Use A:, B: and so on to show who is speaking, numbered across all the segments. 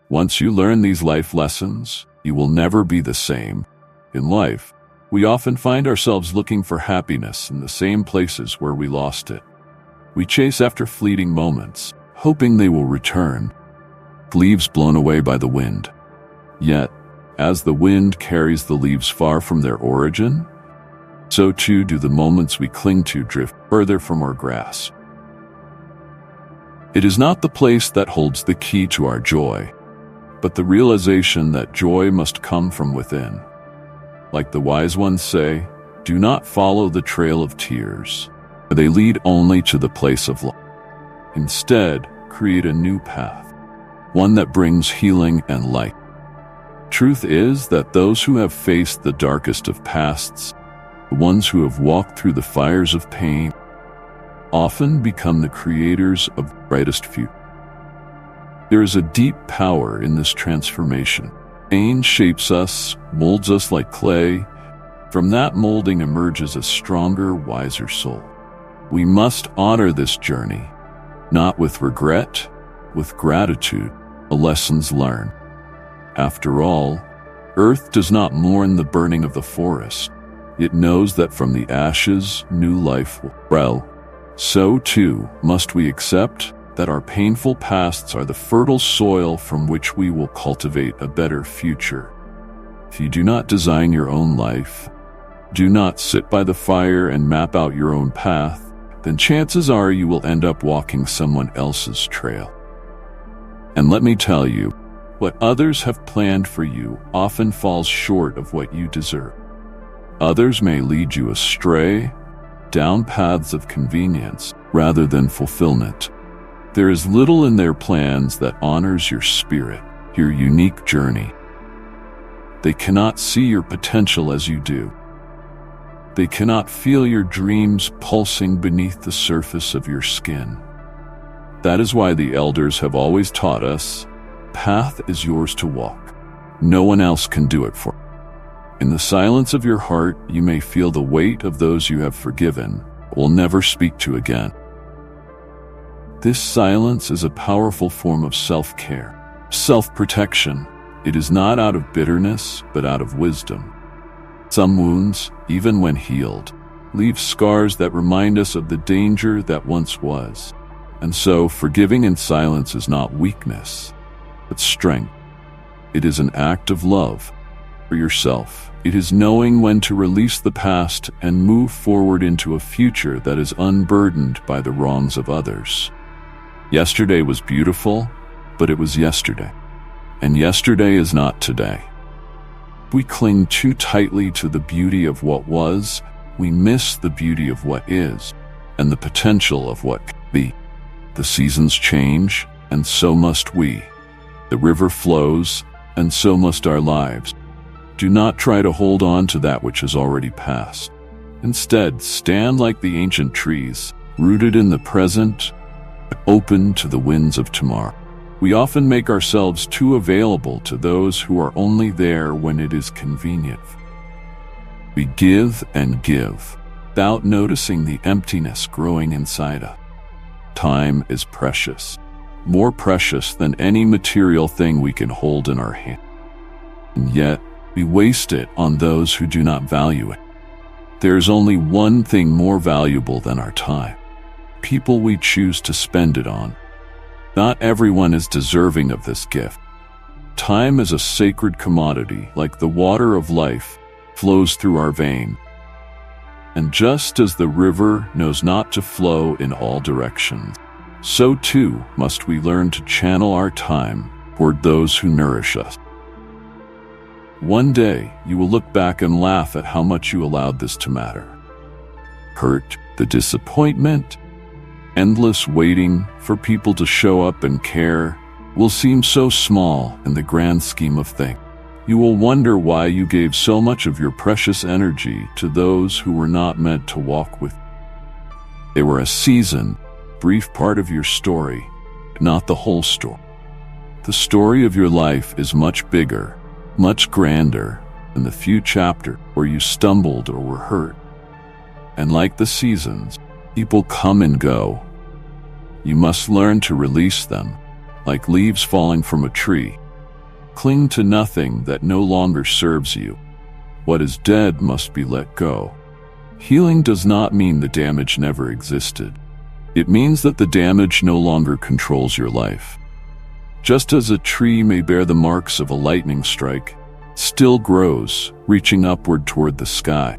A: Once you learn these life lessons, you will never be the same. In life, we often find ourselves looking for happiness in the same places where we lost it. We chase after fleeting moments, hoping they will return, leaves blown away by the wind. Yet, as the wind carries the leaves far from their origin, so too do the moments we cling to drift further from our grasp. It is not the place that holds the key to our joy, but the realization that joy must come from within. Like the wise ones say, do not follow the trail of tears, for they lead only to the place of love. Instead, create a new path, one that brings healing and light. Truth is that those who have faced the darkest of pasts, the ones who have walked through the fires of pain, often become the creators of the brightest future. There is a deep power in this transformation. Pain shapes us, molds us like clay. From that molding emerges a stronger, wiser soul. We must honor this journey, not with regret, with gratitude, the lessons learned. After all, Earth does not mourn the burning of the forest. It knows that from the ashes, new life will grow. So too must we accept that our painful pasts are the fertile soil from which we will cultivate a better future. If you do not design your own life, do not sit by the fire and map out your own path, then chances are you will end up walking someone else's trail. And let me tell you, what others have planned for you often falls short of what you deserve. Others may lead you astray, down paths of convenience rather than fulfillment. There is little in their plans that honors your spirit, your unique journey. They cannot see your potential as you do. They cannot feel your dreams pulsing beneath the surface of your skin. That is why the elders have always taught us, path is yours to walk. No one else can do it for you. In the silence of your heart, you may feel the weight of those you have forgiven, but will never speak to again. This silence is a powerful form of self-care, self-protection. It is not out of bitterness, but out of wisdom. Some wounds, even when healed, leave scars that remind us of the danger that once was. And so, forgiving in silence is not weakness, but strength. It is an act of love for yourself. It is knowing when to release the past and move forward into a future that is unburdened by the wrongs of others. Yesterday was beautiful, but it was yesterday. And yesterday is not today. If we cling too tightly to the beauty of what was, we miss the beauty of what is, and the potential of what can be. The seasons change, and so must we. The river flows, and so must our lives. Do not try to hold on to that which has already passed. Instead, stand like the ancient trees, rooted in the present, open to the winds of tomorrow. We often make ourselves too available to those who are only there when it is convenient. We give and give, without noticing the emptiness growing inside us. Time is precious, more precious than any material thing we can hold in our hand. And yet, we waste it on those who do not value it. There is only one thing more valuable than our time: people we choose to spend it on. Not everyone is deserving of this gift. Time is a sacred commodity, like the water of life, flows through our veins. And just as the river knows not to flow in all directions, so too must we learn to channel our time toward those who nourish us. One day, you will look back and laugh at how much you allowed this to matter. Hurt, the disappointment, endless waiting for people to show up and care will seem so small in the grand scheme of things. You will wonder why you gave so much of your precious energy to those who were not meant to walk with you. They were a season, brief part of your story, not the whole story. The story of your life is much bigger, much grander than the few chapters where you stumbled or were hurt. And like the seasons, people come and go. You must learn to release them, like leaves falling from a tree. Cling to nothing that no longer serves you. What is dead must be let go. Healing does not mean the damage never existed. It means that the damage no longer controls your life. Just as a tree may bear the marks of a lightning strike, still grows, reaching upward toward the sky.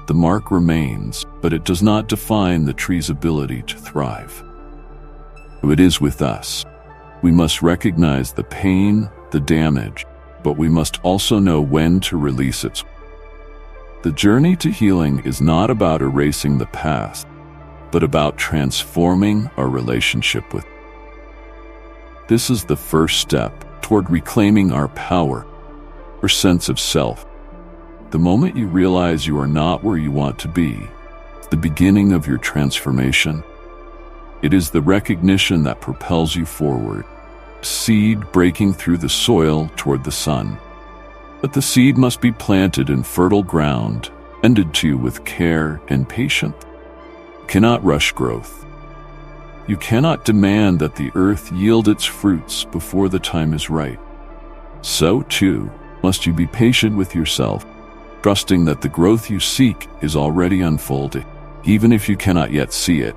A: The mark remains, but it does not define the tree's ability to thrive. It is with us. We must recognize the pain, the damage, but we must also know when to release it. The journey to healing is not about erasing the past, but about transforming our relationship with it. This is the first step toward reclaiming our power, our sense of self. The moment you realize you are not where you want to be, it's the beginning of your transformation. It is the recognition that propels you forward, a seed breaking through the soil toward the sun. But the seed must be planted in fertile ground, tended to with care and patience. You cannot rush growth. You cannot demand that the earth yield its fruits before the time is right. So, too, must you be patient with yourself, trusting that the growth you seek is already unfolding, even if you cannot yet see it.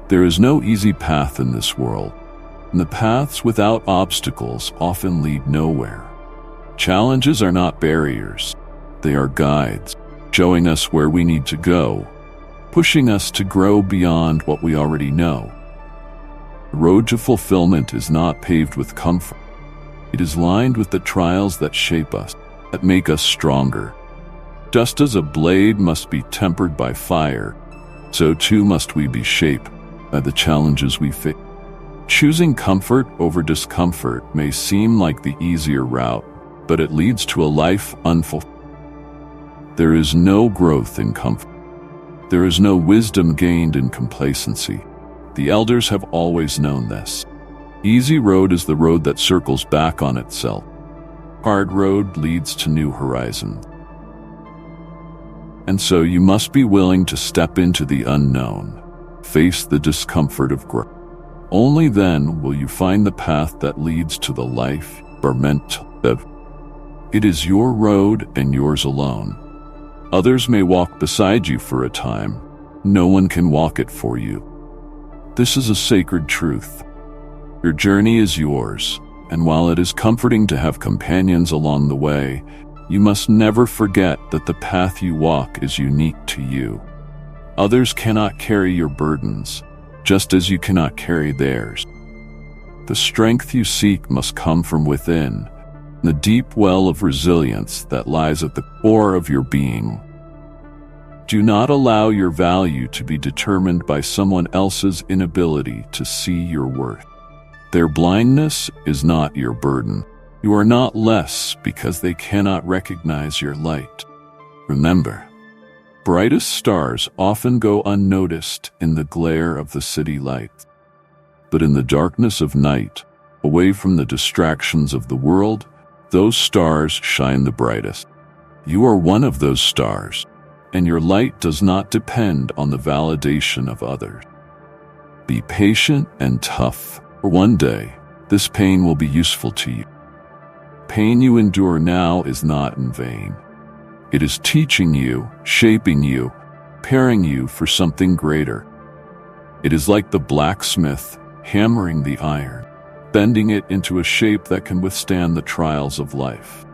A: There is no easy path in this world, and the paths without obstacles often lead nowhere. Challenges are not barriers. They are guides, showing us where we need to go, pushing us to grow beyond what we already know. The road to fulfillment is not paved with comfort. It is lined with the trials that shape us, that make us stronger. Just as a blade must be tempered by fire, so too must we be shaped by the challenges we face. Choosing comfort over discomfort may seem like the easier route, but it leads to a life unfulfilled. There is no growth in comfort. There is no wisdom gained in complacency. The elders have always known this. Easy road is the road that circles back on itself. Hard road leads to new horizons. And so you must be willing to step into the unknown, face the discomfort of growth. Only then will you find the path that leads to the life you are meant to live. It is your road and yours alone. Others may walk beside you for a time. No one can walk it for you. This is a sacred truth. Your journey is yours, and while it is comforting to have companions along the way, you must never forget that the path you walk is unique to you. Others cannot carry your burdens, just as you cannot carry theirs. The strength you seek must come from within, the deep well of resilience that lies at the core of your being. Do not allow your value to be determined by someone else's inability to see your worth. Their blindness is not your burden. You are not less because they cannot recognize your light. Remember, brightest stars often go unnoticed in the glare of the city lights. But in the darkness of night, away from the distractions of the world, those stars shine the brightest. You are one of those stars, and your light does not depend on the validation of others. Be patient and tough, for one day, this pain will be useful to you. Pain you endure now is not in vain. It is teaching you, shaping you, preparing you for something greater. It is like the blacksmith hammering the iron, bending it into a shape that can withstand the trials of life.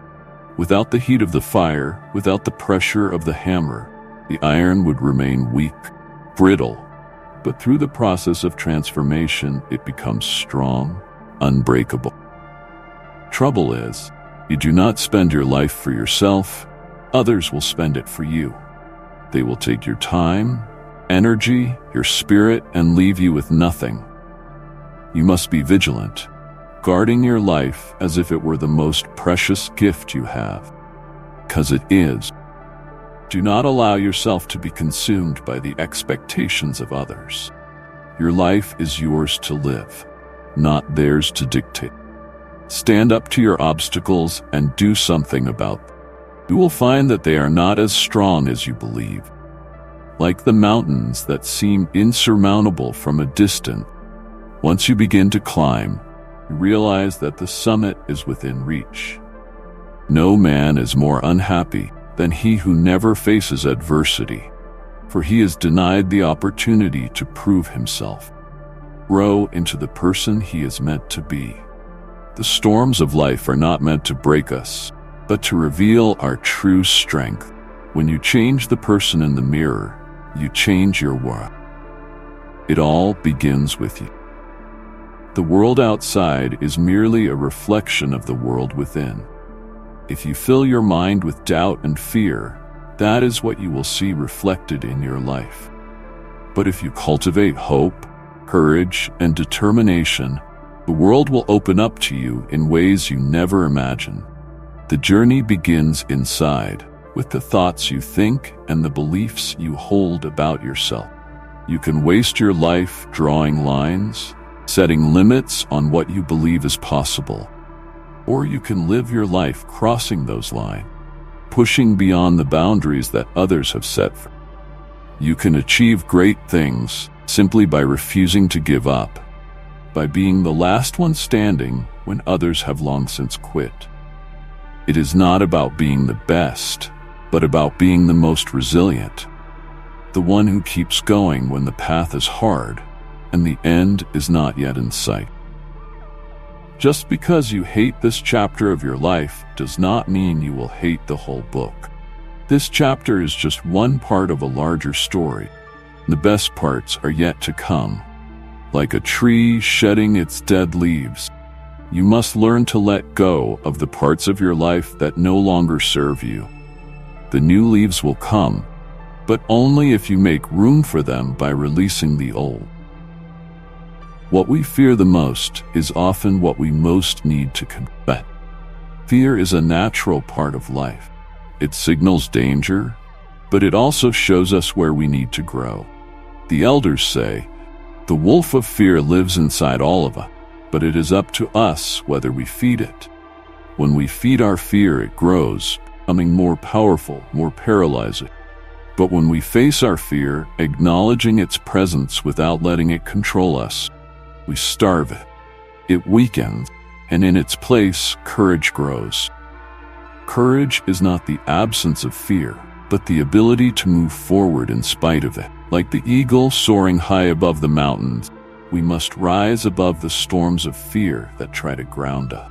A: Without the heat of the fire, without the pressure of the hammer, the iron would remain weak, brittle, but through the process of transformation, it becomes strong, unbreakable. Trouble is, you do not spend your life for yourself, others will spend it for you. They will take your time, energy, your spirit, and leave you with nothing. You must be vigilant, guarding your life as if it were the most precious gift you have, because it is. Do not allow yourself to be consumed by the expectations of others. Your life is yours to live, not theirs to dictate. Stand up to your obstacles and do something about them. You will find that they are not as strong as you believe. Like the mountains that seem insurmountable from a distance, once you begin to climb, you realize that the summit is within reach. No man is more unhappy than he who never faces adversity, for he is denied the opportunity to prove himself, grow into the person he is meant to be. The storms of life are not meant to break us, but to reveal our true strength. When you change the person in the mirror, you change your world. It all begins with you. The world outside is merely a reflection of the world within. If you fill your mind with doubt and fear, that is what you will see reflected in your life. But if you cultivate hope, courage, and determination, the world will open up to you in ways you never imagined. The journey begins inside, with the thoughts you think and the beliefs you hold about yourself. You can waste your life drawing lines, setting limits on what you believe is possible. Or you can live your life crossing those lines, pushing beyond the boundaries that others have set for you. You can achieve great things simply by refusing to give up, by being the last one standing when others have long since quit. It is not about being the best, but about being the most resilient, the one who keeps going when the path is hard and the end is not yet in sight. Just because you hate this chapter of your life does not mean you will hate the whole book. This chapter is just one part of a larger story. The best parts are yet to come. Like a tree shedding its dead leaves, you must learn to let go of the parts of your life that no longer serve you. The new leaves will come, but only if you make room for them by releasing the old. What we fear the most is often what we most need to confront. Fear is a natural part of life. It signals danger, but it also shows us where we need to grow. The elders say, "The wolf of fear lives inside all of us, but it is up to us whether we feed it." When we feed our fear, it grows, becoming more powerful, more paralyzing. But when we face our fear, acknowledging its presence without letting it control us, we starve it. It weakens, and in its place, courage grows. Courage is not the absence of fear, but the ability to move forward in spite of it. Like the eagle soaring high above the mountains, we must rise above the storms of fear that try to ground us.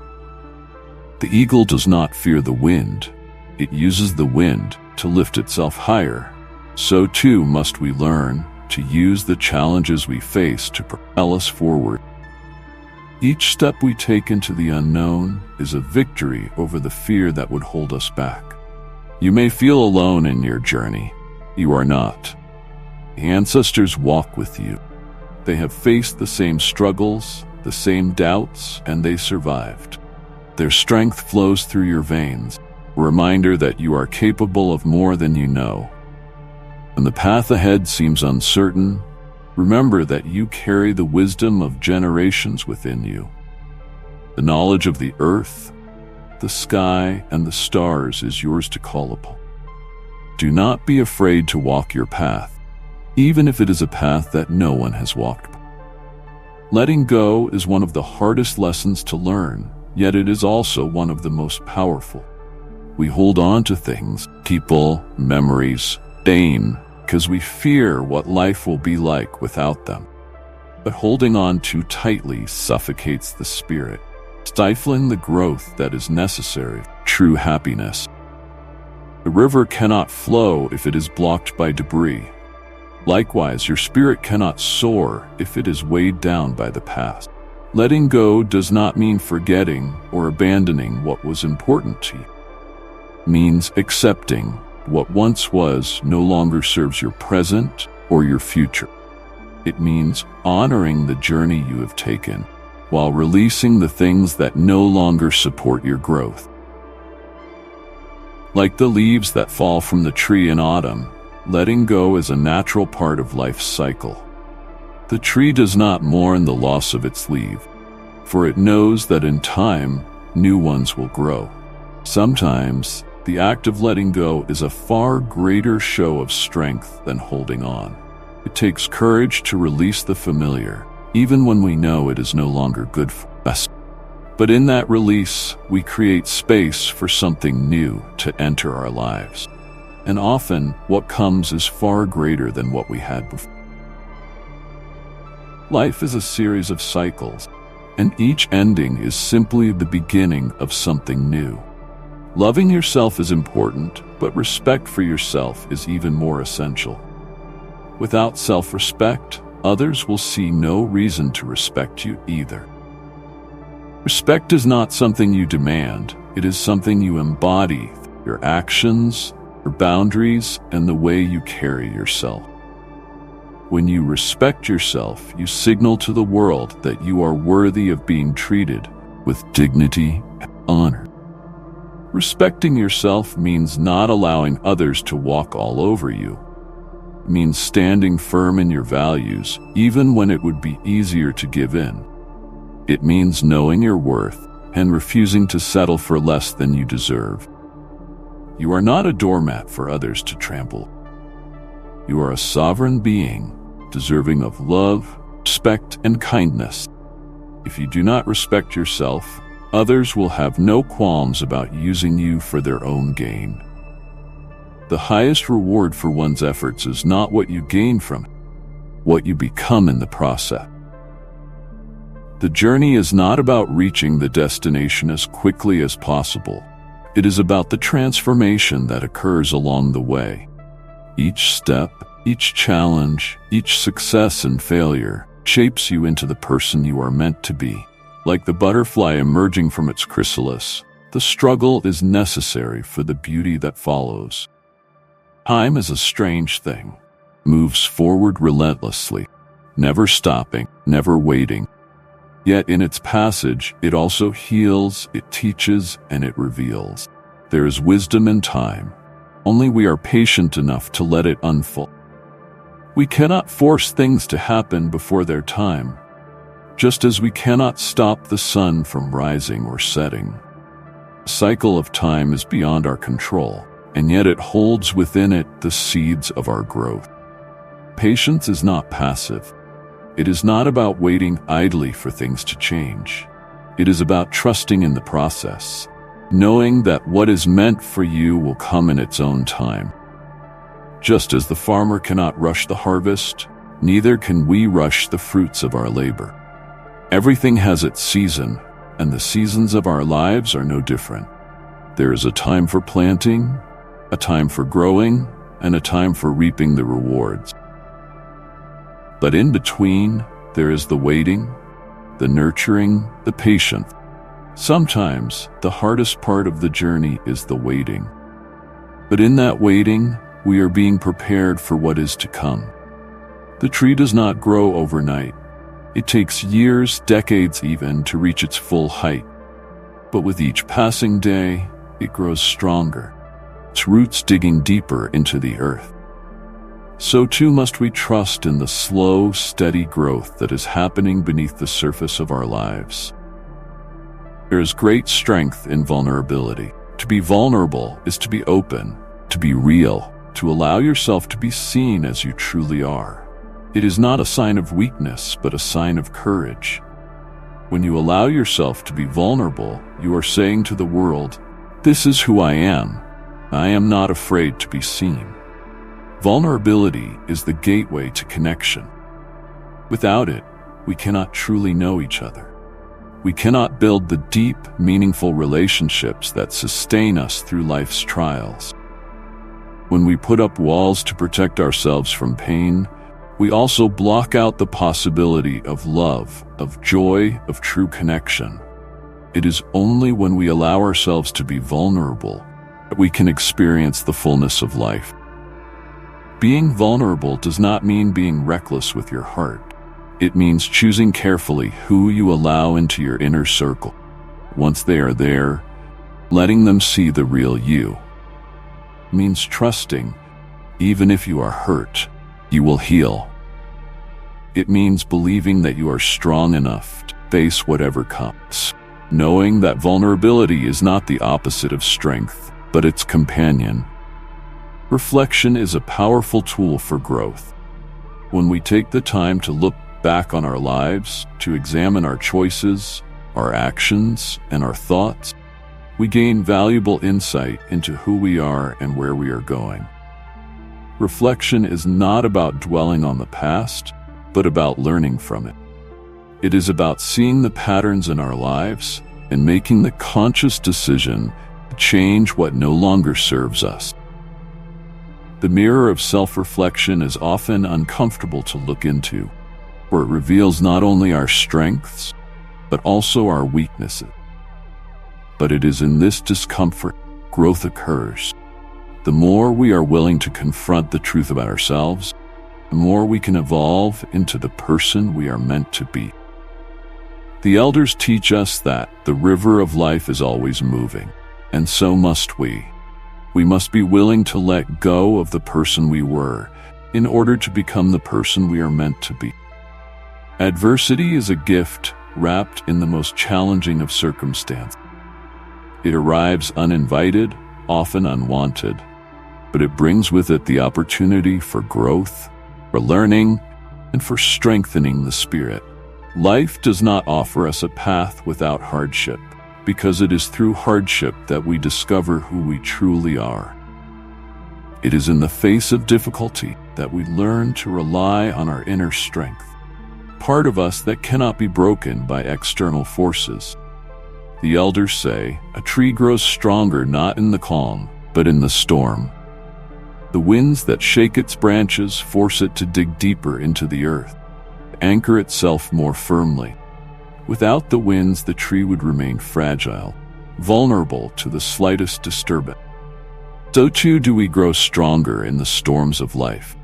A: The eagle does not fear the wind. It uses the wind to lift itself higher. So too must we learn to use the challenges we face to propel us forward. Each step we take into the unknown is a victory over the fear that would hold us back. You may feel alone in your journey. You are not. The ancestors walk with you. They have faced the same struggles, the same doubts, and they survived. Their strength flows through your veins, a reminder that you are capable of more than you know. When the path ahead seems uncertain, remember that you carry the wisdom of generations within you. The knowledge of the earth, the sky, and the stars is yours to call upon. Do not be afraid to walk your path, even if it is a path that no one has walked. Letting go is one of the hardest lessons to learn, yet it is also one of the most powerful. We hold on to things, people, memories, pain, because we fear what life will be like without them. But holding on too tightly suffocates the spirit, stifling the growth that is necessary for true happiness. The river cannot flow if it is blocked by debris. Likewise, your spirit cannot soar if it is weighed down by the past. Letting go does not mean forgetting or abandoning what was important to you. It means accepting what once was no longer serves your present or your future. It means honoring the journey you have taken while releasing the things that no longer support your growth. Like the leaves that fall from the tree in autumn, letting go is a natural part of life's cycle. The tree does not mourn the loss of its leaf, for it knows that in time, new ones will grow. Sometimes, the act of letting go is a far greater show of strength than holding on. It takes courage to release the familiar, even when we know it is no longer good for us. But in that release, we create space for something new to enter our lives. And often, what comes is far greater than what we had before. Life is a series of cycles, and each ending is simply the beginning of something new. Loving yourself is important, but respect for yourself is even more essential. Without self-respect, others will see no reason to respect you either. Respect is not something you demand, it is something you embody through your actions, your boundaries, and the way you carry yourself. When you respect yourself, you signal to the world that you are worthy of being treated with dignity and honor. Respecting yourself means not allowing others to walk all over you. It means standing firm in your values, even when it would be easier to give in. It means knowing your worth and refusing to settle for less than you deserve. You are not a doormat for others to trample. You are a sovereign being, deserving of love, respect, and kindness. If you do not respect yourself, others will have no qualms about using you for their own gain. The highest reward for one's efforts is not what you gain from it, what you become in the process. The journey is not about reaching the destination as quickly as possible. It is about the transformation that occurs along the way. Each step, each challenge, each success and failure shapes you into the person you are meant to be. Like the butterfly emerging from its chrysalis, the struggle is necessary for the beauty that follows. Time is a strange thing. It moves forward relentlessly, never stopping, never waiting. Yet in its passage, it also heals, it teaches, and it reveals. There is wisdom in time. Only we are patient enough to let it unfold. We cannot force things to happen before their time, just as we cannot stop the sun from rising or setting. The cycle of time is beyond our control, and yet it holds within it the seeds of our growth. Patience is not passive. It is not about waiting idly for things to change. It is about trusting in the process, knowing that what is meant for you will come in its own time. Just as the farmer cannot rush the harvest, neither can we rush the fruits of our labor. Everything has its season, and the seasons of our lives are no different. There is a time for planting, a time for growing, and a time for reaping the rewards. But in between, there is the waiting, the nurturing, the patience. Sometimes, the hardest part of the journey is the waiting. But in that waiting, we are being prepared for what is to come. The tree does not grow overnight. It takes years, decades even, to reach its full height. But with each passing day, it grows stronger, its roots digging deeper into the earth. So too must we trust in the slow, steady growth that is happening beneath the surface of our lives. There is great strength in vulnerability. To be vulnerable is to be open, to be real, to allow yourself to be seen as you truly are. It is not a sign of weakness, but a sign of courage. When you allow yourself to be vulnerable, you are saying to the world, "This is who I am. I am not afraid to be seen." Vulnerability is the gateway to connection. Without it, we cannot truly know each other. We cannot build the deep, meaningful relationships that sustain us through life's trials. When we put up walls to protect ourselves from pain, we also block out the possibility of love, of joy, of true connection. It is only when we allow ourselves to be vulnerable that we can experience the fullness of life. Being vulnerable does not mean being reckless with your heart. It means choosing carefully who you allow into your inner circle. Once they are there, letting them see the real you. It means trusting, even if you are hurt, you will heal. It means believing that you are strong enough to face whatever comes, knowing that vulnerability is not the opposite of strength, but its companion. Reflection is a powerful tool for growth. When we take the time to look back on our lives, to examine our choices, our actions, and our thoughts, we gain valuable insight into who we are and where we are going. Reflection is not about dwelling on the past, but about learning from it. It is about seeing the patterns in our lives and making the conscious decision to change what no longer serves us. The mirror of self-reflection is often uncomfortable to look into, for it reveals not only our strengths, but also our weaknesses. But it is in this discomfort growth occurs. The more we are willing to confront the truth about ourselves, the more we can evolve into the person we are meant to be. The elders teach us that the river of life is always moving, and so must we. We must be willing to let go of the person we were in order to become the person we are meant to be. Adversity is a gift wrapped in the most challenging of circumstances. It arrives uninvited, often unwanted, but it brings with it the opportunity for growth, for learning, and for strengthening the spirit. Life does not offer us a path without hardship, because it is through hardship that we discover who we truly are. It is in the face of difficulty that we learn to rely on our inner strength, part of us that cannot be broken by external forces. The elders say, a tree grows stronger not in the calm, but in the storm. The winds that shake its branches force it to dig deeper into the earth, to anchor itself more firmly. Without the winds, the tree would remain fragile, vulnerable to the slightest disturbance. So too do we grow stronger in the storms of life.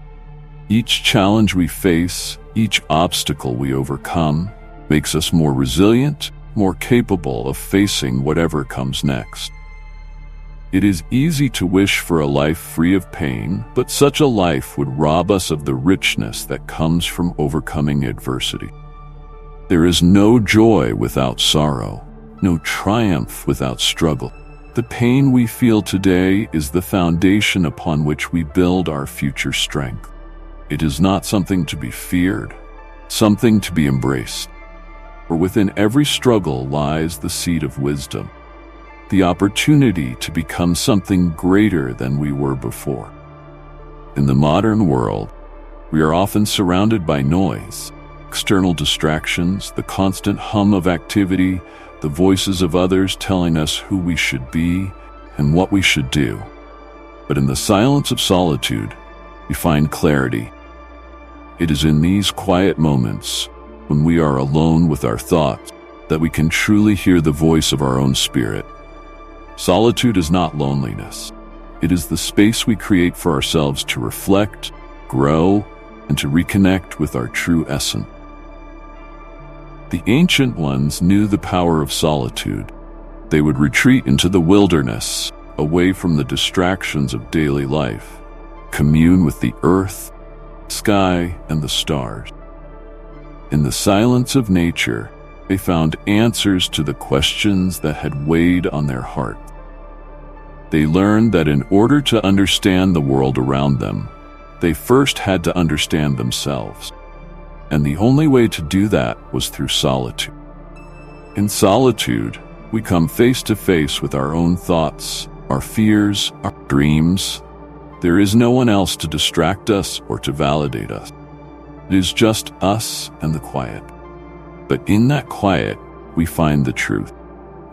A: Each challenge we face, each obstacle we overcome, makes us more resilient, more capable of facing whatever comes next. It is easy to wish for a life free of pain, but such a life would rob us of the richness that comes from overcoming adversity. There is no joy without sorrow, no triumph without struggle. The pain we feel today is the foundation upon which we build our future strength. It is not something to be feared, something to be embraced. For within every struggle lies the seed of wisdom, the opportunity to become something greater than we were before. In the modern world, we are often surrounded by noise, external distractions, the constant hum of activity, the voices of others telling us who we should be and what we should do. But in the silence of solitude, we find clarity. It is in these quiet moments, when we are alone with our thoughts, that we can truly hear the voice of our own spirit. Solitude is not loneliness. It is the space we create for ourselves to reflect, grow, and to reconnect with our true essence. The ancient ones knew the power of solitude. They would retreat into the wilderness, away from the distractions of daily life, commune with the earth, sky, and the stars. In the silence of nature, they found answers to the questions that had weighed on their heart. They learned that in order to understand the world around them, they first had to understand themselves. And the only way to do that was through solitude. In solitude, we come face to face with our own thoughts, our fears, our dreams. There is no one else to distract us or to validate us. It is just us and the quiet. But in that quiet, we find the truth.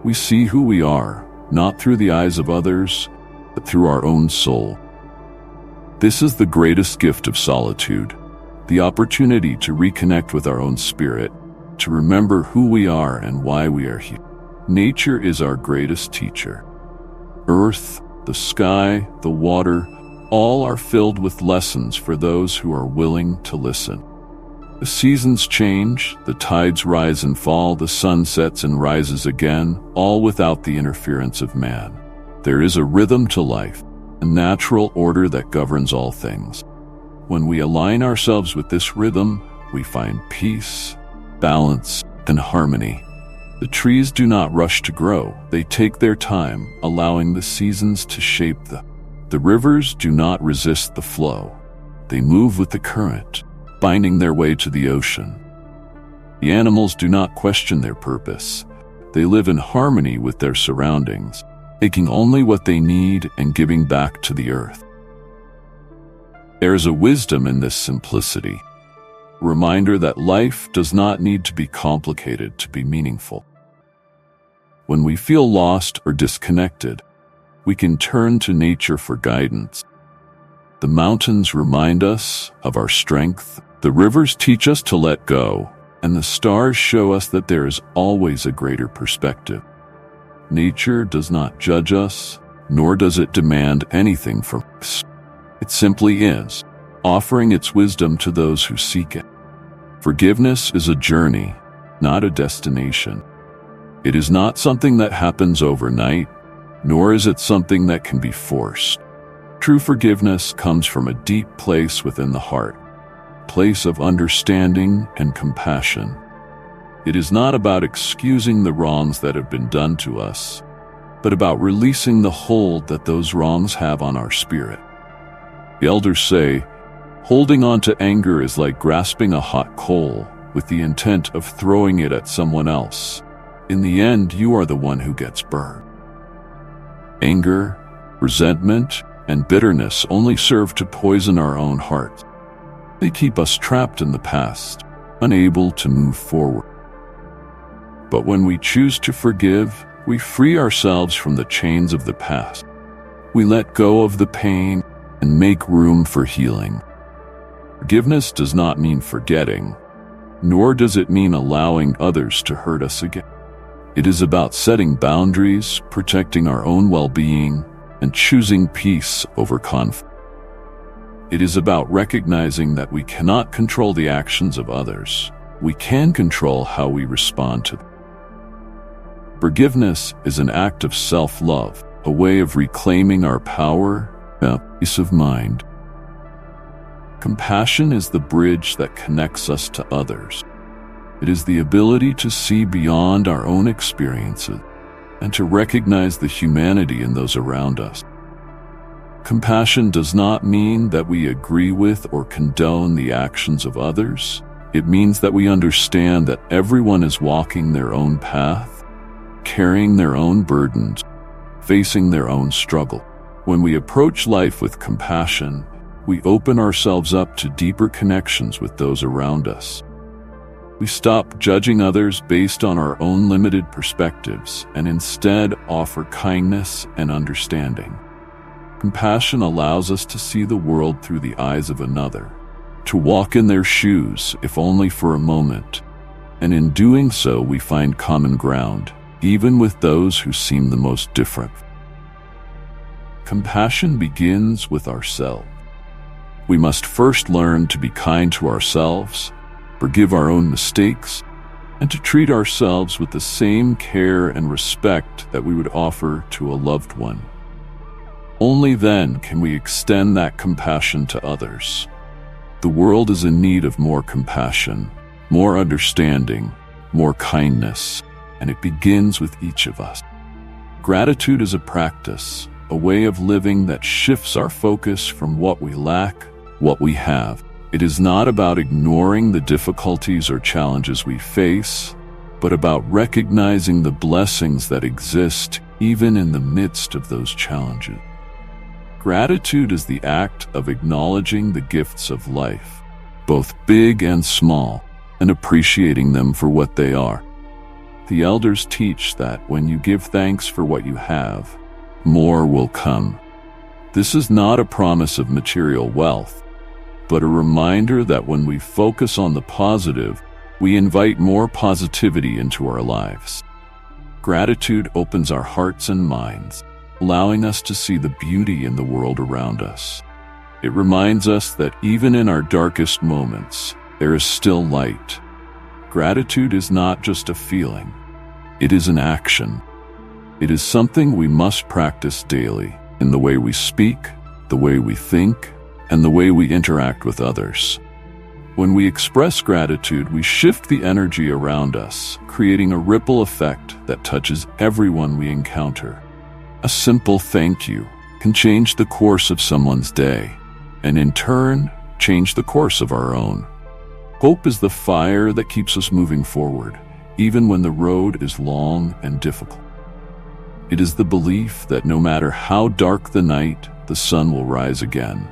A: We see who we are, not through the eyes of others, but through our own soul. This is the greatest gift of solitude, the opportunity to reconnect with our own spirit, to remember who we are and why we are here. Nature is our greatest teacher. Earth, the sky, the water, all are filled with lessons for those who are willing to listen. The seasons change, the tides rise and fall, the sun sets and rises again, all without the interference of man. There is a rhythm to life, a natural order that governs all things. When we align ourselves with this rhythm, we find peace, balance, and harmony. The trees do not rush to grow. They take their time, allowing the seasons to shape them. The rivers do not resist the flow. They move with the current, finding their way to the ocean. The animals do not question their purpose. They live in harmony with their surroundings, taking only what they need and giving back to the earth. There is a wisdom in this simplicity, a reminder that life does not need to be complicated to be meaningful. When we feel lost or disconnected, we can turn to nature for guidance. The mountains remind us of our strength, the rivers teach us to let go, and the stars show us that there is always a greater perspective. Nature does not judge us, nor does it demand anything from us. It simply is, offering its wisdom to those who seek it. Forgiveness is a journey, not a destination. It is not something that happens overnight, nor is it something that can be forced. True forgiveness comes from a deep place within the heart, a place of understanding and compassion. It is not about excusing the wrongs that have been done to us, but about releasing the hold that those wrongs have on our spirit. The elders say, holding on to anger is like grasping a hot coal with the intent of throwing it at someone else. In the end, you are the one who gets burned. Anger, resentment, and bitterness only serve to poison our own hearts. They keep us trapped in the past, unable to move forward. But when we choose to forgive, we free ourselves from the chains of the past. We let go of the pain and make room for healing. Forgiveness does not mean forgetting, nor does it mean allowing others to hurt us again. It is about setting boundaries, protecting our own well-being, and choosing peace over conflict. It is about recognizing that we cannot control the actions of others. We can control how we respond to them. Forgiveness is an act of self-love, a way of reclaiming our power and peace of mind. Compassion is the bridge that connects us to others. It is the ability to see beyond our own experiences and to recognize the humanity in those around us. Compassion does not mean that we agree with or condone the actions of others. It means that we understand that everyone is walking their own path, carrying their own burdens, facing their own struggle. When we approach life with compassion, we open ourselves up to deeper connections with those around us. We stop judging others based on our own limited perspectives and instead offer kindness and understanding. Compassion allows us to see the world through the eyes of another, to walk in their shoes, if only for a moment. And in doing so, we find common ground, even with those who seem the most different. Compassion begins with ourselves. We must first learn to be kind to ourselves, forgive our own mistakes, and to treat ourselves with the same care and respect that we would offer to a loved one. Only then can we extend that compassion to others. The world is in need of more compassion, more understanding, more kindness, and it begins with each of us. Gratitude is a practice, a way of living that shifts our focus from what we lack, what we have. It is not about ignoring the difficulties or challenges we face, but about recognizing the blessings that exist even in the midst of those challenges. Gratitude is the act of acknowledging the gifts of life, both big and small, and appreciating them for what they are. The elders teach that when you give thanks for what you have, more will come. This is not a promise of material wealth, but a reminder that when we focus on the positive, we invite more positivity into our lives. Gratitude opens our hearts and minds, allowing us to see the beauty in the world around us. It reminds us that even in our darkest moments, there is still light. Gratitude is not just a feeling, it is an action. It is something we must practice daily in the way we speak, the way we think, and the way we interact with others. When we express gratitude, we shift the energy around us, creating a ripple effect that touches everyone we encounter. A simple thank you can change the course of someone's day, and in turn, change the course of our own. Hope is the fire that keeps us moving forward, even when the road is long and difficult. It is the belief that no matter how dark the night, the sun will rise again.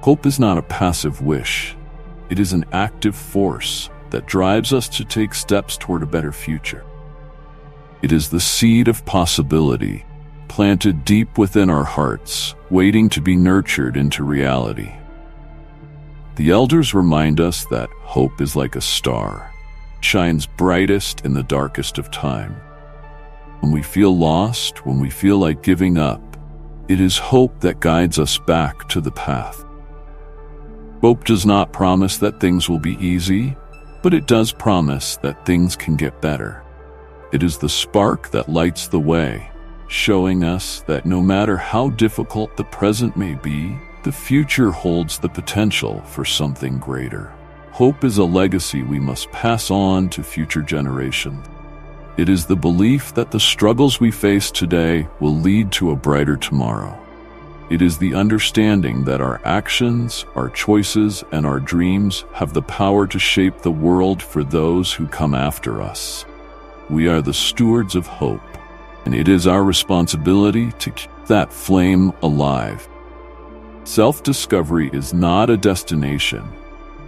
A: Hope is not a passive wish. It is an active force that drives us to take steps toward a better future. It is the seed of possibility, planted deep within our hearts, waiting to be nurtured into reality. The elders remind us that hope is like a star, shines brightest in the darkest of time. When we feel lost, when we feel like giving up, it is hope that guides us back to the path. Hope does not promise that things will be easy, but it does promise that things can get better. It is the spark that lights the way, showing us that no matter how difficult the present may be, the future holds the potential for something greater. Hope is a legacy we must pass on to future generations. It is the belief that the struggles we face today will lead to a brighter tomorrow. It is the understanding that our actions, our choices, and our dreams have the power to shape the world for those who come after us. We are the stewards of hope, and it is our responsibility to keep that flame alive. Self-discovery is not a destination,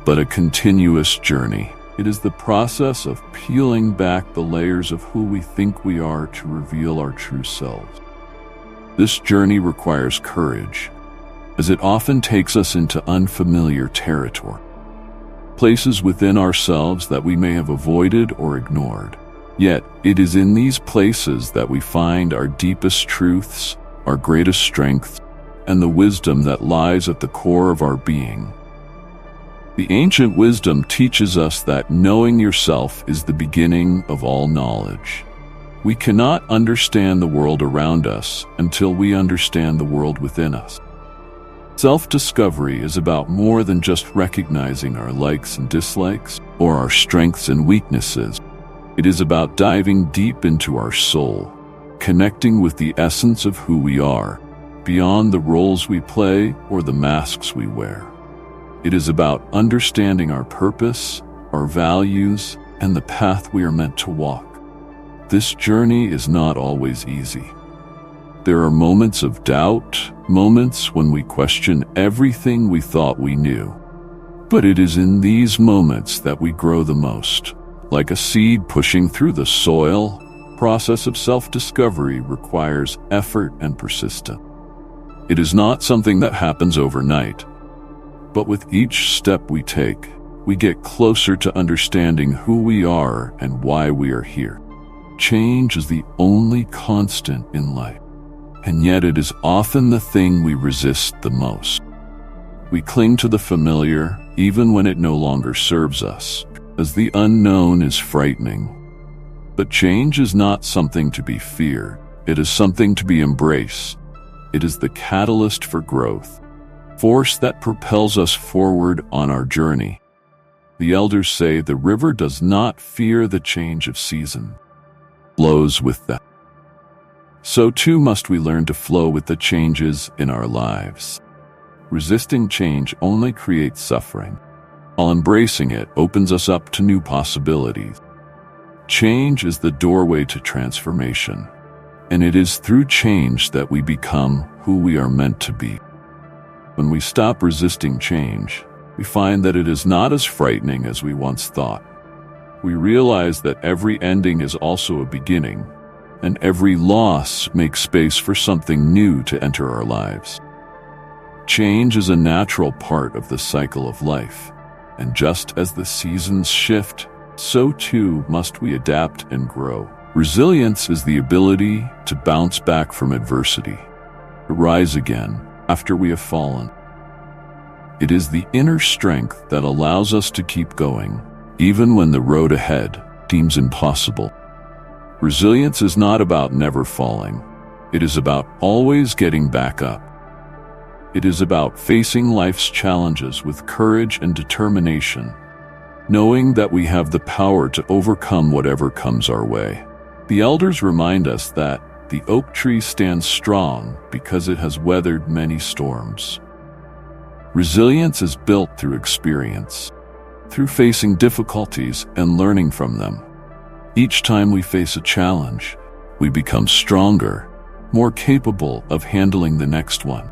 A: but a continuous journey. It is the process of peeling back the layers of who we think we are to reveal our true selves. This journey requires courage, as it often takes us into unfamiliar territory, places within ourselves that we may have avoided or ignored. Yet, it is in these places that we find our deepest truths, our greatest strengths, and the wisdom that lies at the core of our being. The ancient wisdom teaches us that knowing yourself is the beginning of all knowledge. We cannot understand the world around us until we understand the world within us. Self-discovery is about more than just recognizing our likes and dislikes or our strengths and weaknesses. It is about diving deep into our soul, connecting with the essence of who we are, beyond the roles we play or the masks we wear. It is about understanding our purpose, our values, and the path we are meant to walk. This journey is not always easy. There are moments of doubt, moments when we question everything we thought we knew. But it is in these moments that we grow the most. Like a seed pushing through the soil, the process of self-discovery requires effort and persistence. It is not something that happens overnight. But with each step we take, we get closer to understanding who we are and why we are here. Change is the only constant in life, and yet it is often the thing we resist the most. We cling to the familiar, even when it no longer serves us, as the unknown is frightening. But change is not something to be feared. It is something to be embraced. It is the catalyst for growth, force that propels us forward on our journey. The elders say the river does not fear the change of season, it flows with them. So too must we learn to flow with the changes in our lives. Resisting change only creates suffering, while embracing it opens us up to new possibilities. Change is the doorway to transformation, and it is through change that we become who we are meant to be. When we stop resisting change, we find that it is not as frightening as we once thought. We realize that every ending is also a beginning, and every loss makes space for something new to enter our lives. Change is a natural part of the cycle of life, and just as the seasons shift, so too must we adapt and grow. Resilience is the ability to bounce back from adversity, to rise again after we have fallen. It is the inner strength that allows us to keep going, even when the road ahead seems impossible. Resilience is not about never falling. It is about always getting back up. It is about facing life's challenges with courage and determination, knowing that we have the power to overcome whatever comes our way. The elders remind us that the oak tree stands strong because it has weathered many storms. Resilience is built through experience, through facing difficulties and learning from them. Each time we face a challenge, we become stronger, more capable of handling the next one.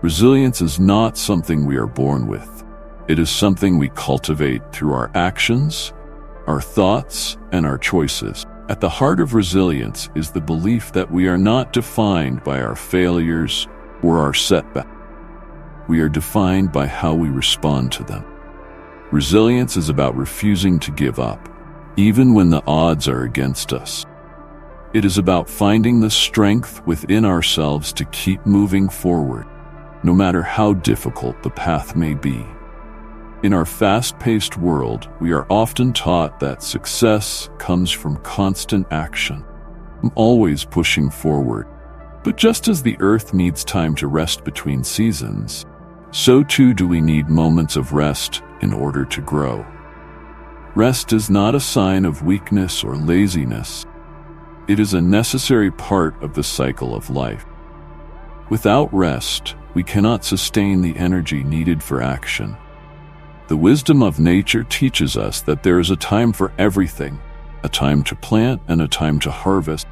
A: Resilience is not something we are born with. It is something we cultivate through our actions, our thoughts, and our choices. At the heart of resilience is the belief that we are not defined by our failures or our setbacks. We are defined by how we respond to them. Resilience is about refusing to give up, even when the odds are against us. It is about finding the strength within ourselves to keep moving forward, no matter how difficult the path may be. In our fast-paced world, we are often taught that success comes from constant action, always pushing forward. But just as the earth needs time to rest between seasons, so too do we need moments of rest in order to grow. Rest is not a sign of weakness or laziness. It is a necessary part of the cycle of life. Without rest, we cannot sustain the energy needed for action. The wisdom of nature teaches us that there is a time for everything, a time to plant and a time to harvest,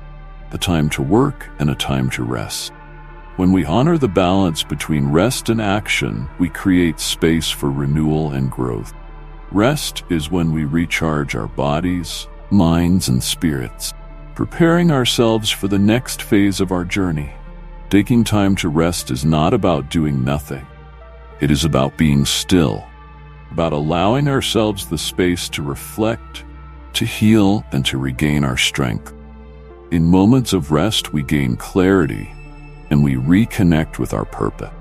A: a time to work and a time to rest. When we honor the balance between rest and action, we create space for renewal and growth. Rest is when we recharge our bodies, minds, and spirits, preparing ourselves for the next phase of our journey. Taking time to rest is not about doing nothing. It is about being still, about allowing ourselves the space to reflect, to heal, and to regain our strength. In moments of rest, we gain clarity, and we reconnect with our purpose.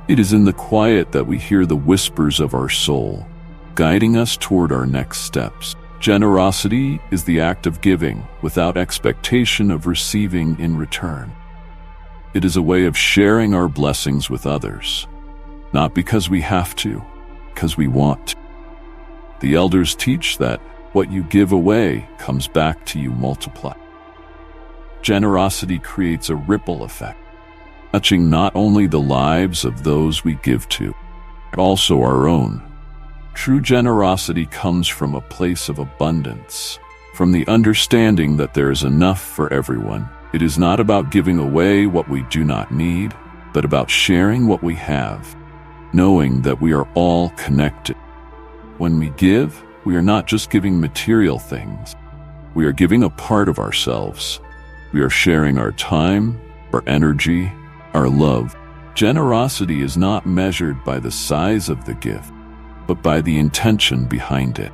A: It is in the quiet that we hear the whispers of our soul, guiding us toward our next steps. Generosity is the act of giving without expectation of receiving in return. It is a way of sharing our blessings with others, not because we have to, because we want to. The elders teach that what you give away comes back to you multiplied. Generosity creates a ripple effect, touching not only the lives of those we give to, but also our own. True generosity comes from a place of abundance, from the understanding that there is enough for everyone. It is not about giving away what we do not need, but about sharing what we have, knowing that we are all connected. When we give, we are not just giving material things. We are giving a part of ourselves. We are sharing our time, our energy, our love. Generosity is not measured by the size of the gift, but by the intention behind it.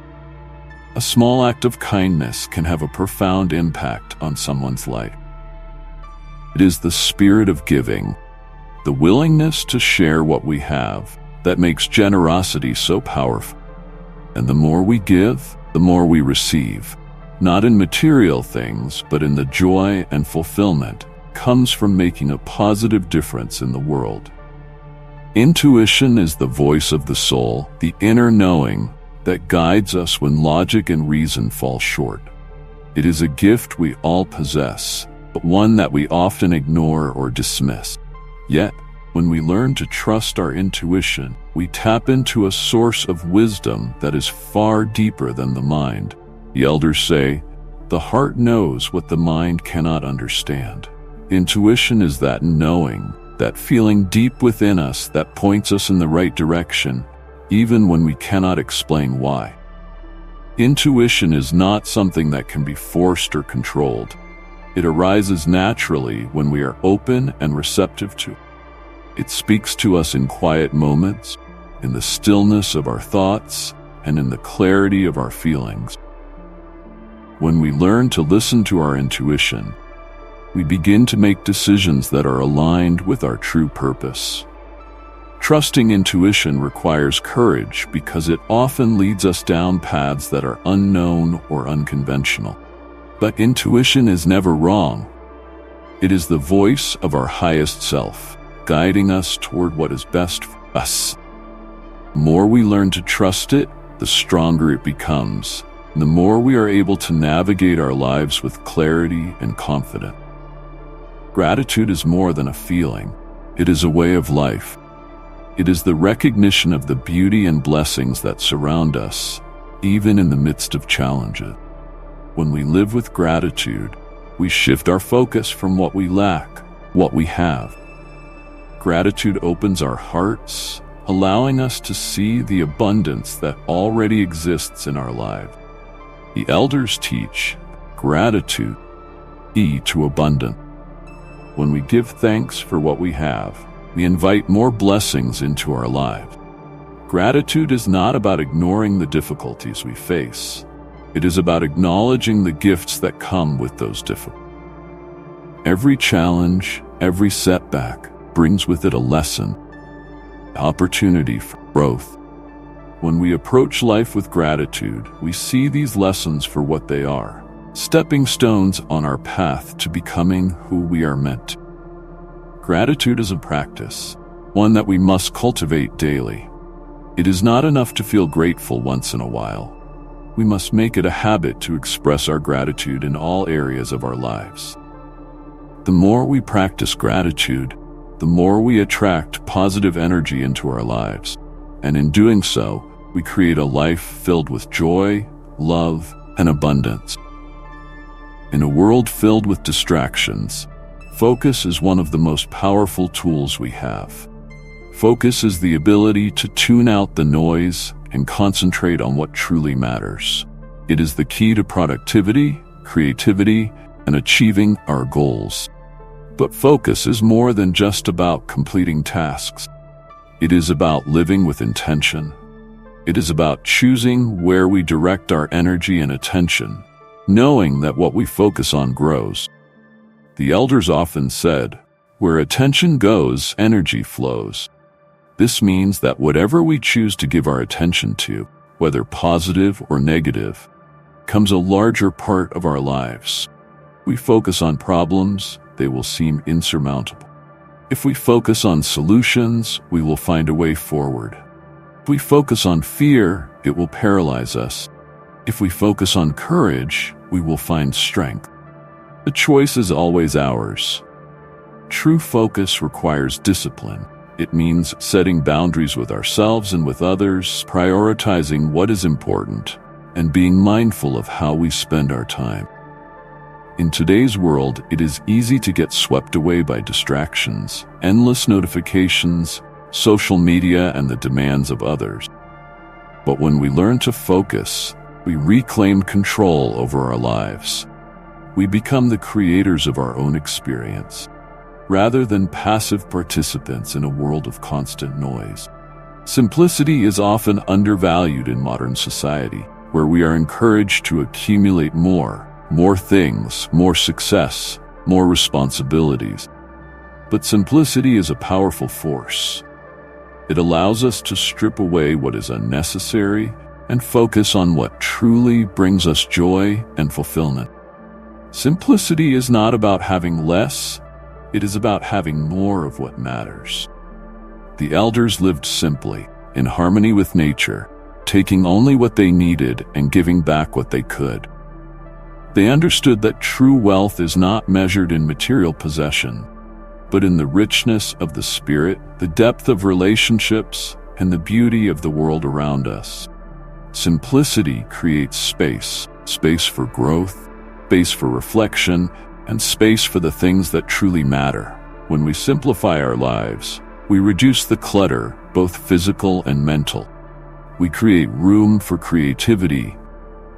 A: A small act of kindness can have a profound impact on someone's life. It is the spirit of giving, the willingness to share what we have, that makes generosity so powerful. And the more we give, the more we receive, not in material things, but in the joy and fulfillment comes from making a positive difference in the world. Intuition is the voice of the soul, the inner knowing that guides us when logic and reason fall short. It is a gift we all possess, but one that we often ignore or dismiss. Yet, when we learn to trust our intuition, we tap into a source of wisdom that is far deeper than the mind. The elders say, "The heart knows what the mind cannot understand." Intuition is that knowing, that feeling deep within us that points us in the right direction, even when we cannot explain why. Intuition is not something that can be forced or controlled. It arises naturally when we are open and receptive to it. It speaks to us in quiet moments, in the stillness of our thoughts, and in the clarity of our feelings. When we learn to listen to our intuition, we begin to make decisions that are aligned with our true purpose. Trusting intuition requires courage because it often leads us down paths that are unknown or unconventional. But intuition is never wrong. It is the voice of our highest self, guiding us toward what is best for us. The more we learn to trust it, the stronger it becomes, and the more we are able to navigate our lives with clarity and confidence. Gratitude is more than a feeling. It is a way of life. It is the recognition of the beauty and blessings that surround us, even in the midst of challenges. When we live with gratitude, we shift our focus from what we lack, what we have. Gratitude opens our hearts, allowing us to see the abundance that already exists in our lives. The elders teach gratitude, key to abundance. When we give thanks for what we have, we invite more blessings into our lives. Gratitude is not about ignoring the difficulties we face. It is about acknowledging the gifts that come with those difficulties. Every challenge, every setback brings with it a lesson, opportunity for growth. When we approach life with gratitude, we see these lessons for what they are, stepping stones on our path to becoming who we are meant to. Gratitude is a practice, one that we must cultivate daily. It is not enough to feel grateful once in a while. We must make it a habit to express our gratitude in all areas of our lives. The more we practice gratitude, the more we attract positive energy into our lives, and in doing so, we create a life filled with joy, love, and abundance. In a world filled with distractions, focus is one of the most powerful tools we have. Focus is the ability to tune out the noise and concentrate on what truly matters. It is the key to productivity, creativity, and achieving our goals. But focus is more than just about completing tasks. It is about living with intention. It is about choosing where we direct our energy and attention, knowing that what we focus on grows. The elders often said, "Where attention goes, energy flows." This means that whatever we choose to give our attention to, whether positive or negative, becomes a larger part of our lives. We focus on problems, they will seem insurmountable. If we focus on solutions, we will find a way forward. If we focus on fear, it will paralyze us. If we focus on courage, we will find strength. The choice is always ours. True focus requires discipline. It means setting boundaries with ourselves and with others, prioritizing what is important, and being mindful of how we spend our time. In today's world, it is easy to get swept away by distractions, endless notifications, social media, and the demands of others. But when we learn to focus, we reclaim control over our lives. We become the creators of our own experience, rather than passive participants in a world of constant noise. Simplicity is often undervalued in modern society, where we are encouraged to accumulate more things, more success, more responsibilities. But simplicity is a powerful force. It allows us to strip away what is unnecessary and focus on what truly brings us joy and fulfillment. Simplicity is not about having less, it is about having more of what matters. The elders lived simply, in harmony with nature, taking only what they needed and giving back what they could. They understood that true wealth is not measured in material possession, but in the richness of the spirit, the depth of relationships, and the beauty of the world around us. Simplicity creates space for growth, space for reflection, and space for the things that truly matter. When we simplify our lives, we reduce the clutter, both physical and mental. We create room for creativity,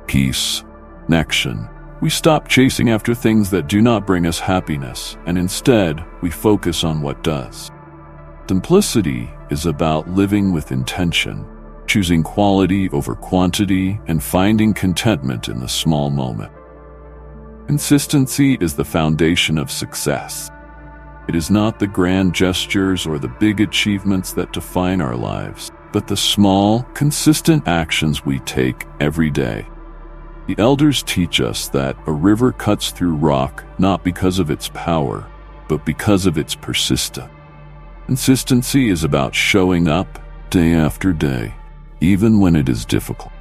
A: peace, connection. We stop chasing after things that do not bring us happiness, and instead, we focus on what does. Simplicity is about living with intention, choosing quality over quantity, and finding contentment in the small moment. Consistency is the foundation of success. It is not the grand gestures or the big achievements that define our lives, but the small, consistent actions we take every day. The elders teach us that a river cuts through rock not because of its power, but because of its persistence. Consistency is about showing up day after day, even when it is difficult,